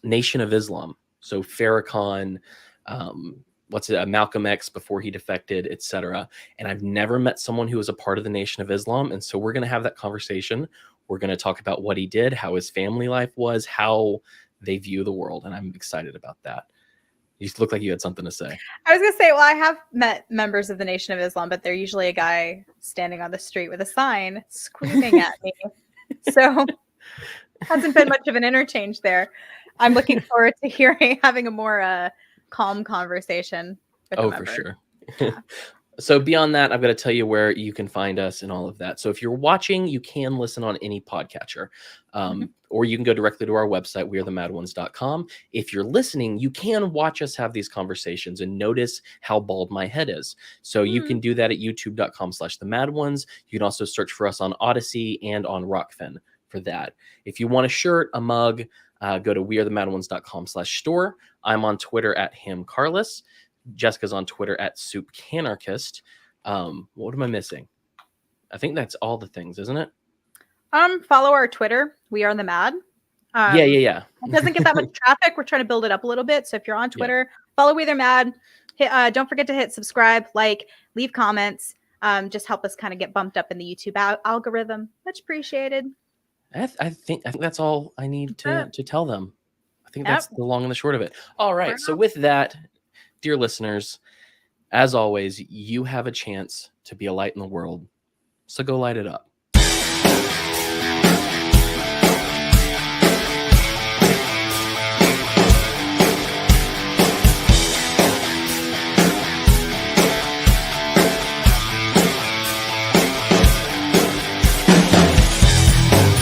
Nation of Islam. So Farrakhan, Malcolm X before he defected, etc. And I've never met someone who was a part of the Nation of Islam. And so we're going to have that conversation. We're going to talk about what he did, how his family life was, how they view the world. And I'm excited about that. You look like you had something to say. I was going to say, well, I have met members of the Nation of Islam, but they're usually a guy standing on the street with a sign screaming at me. So hasn't been much of an interchange there. I'm looking forward to having a more calm conversation with a member. For sure. Yeah. So beyond that, I've got to tell you where you can find us and all of that. So if you're watching, you can listen on any podcatcher, or you can go directly to our website, wearethemadOnes.com. If you're listening, you can watch us have these conversations and notice how bald my head is. So you can do that at youtube.com/themadOnes. You can also search for us on Odyssey and on Rockfin for that. If you want a shirt, a mug, go to wearethemadOnes.com/store. I'm on Twitter at HamCarlos. Jessica's on Twitter at SoupCanarchist. What am I missing? I think that's all the things, isn't it? Follow our Twitter. We are the Mad. Yeah. It doesn't get that much traffic. We're trying to build it up a little bit. So if you're on Twitter, follow We They're Mad. Don't forget to hit subscribe, leave comments. Just help us kind of get bumped up in the YouTube algorithm. Much appreciated. I think that's all I need to tell them. I think that's the long and the short of it. All right. So with that, dear listeners, as always, you have a chance to be a light in the world. So go light it up.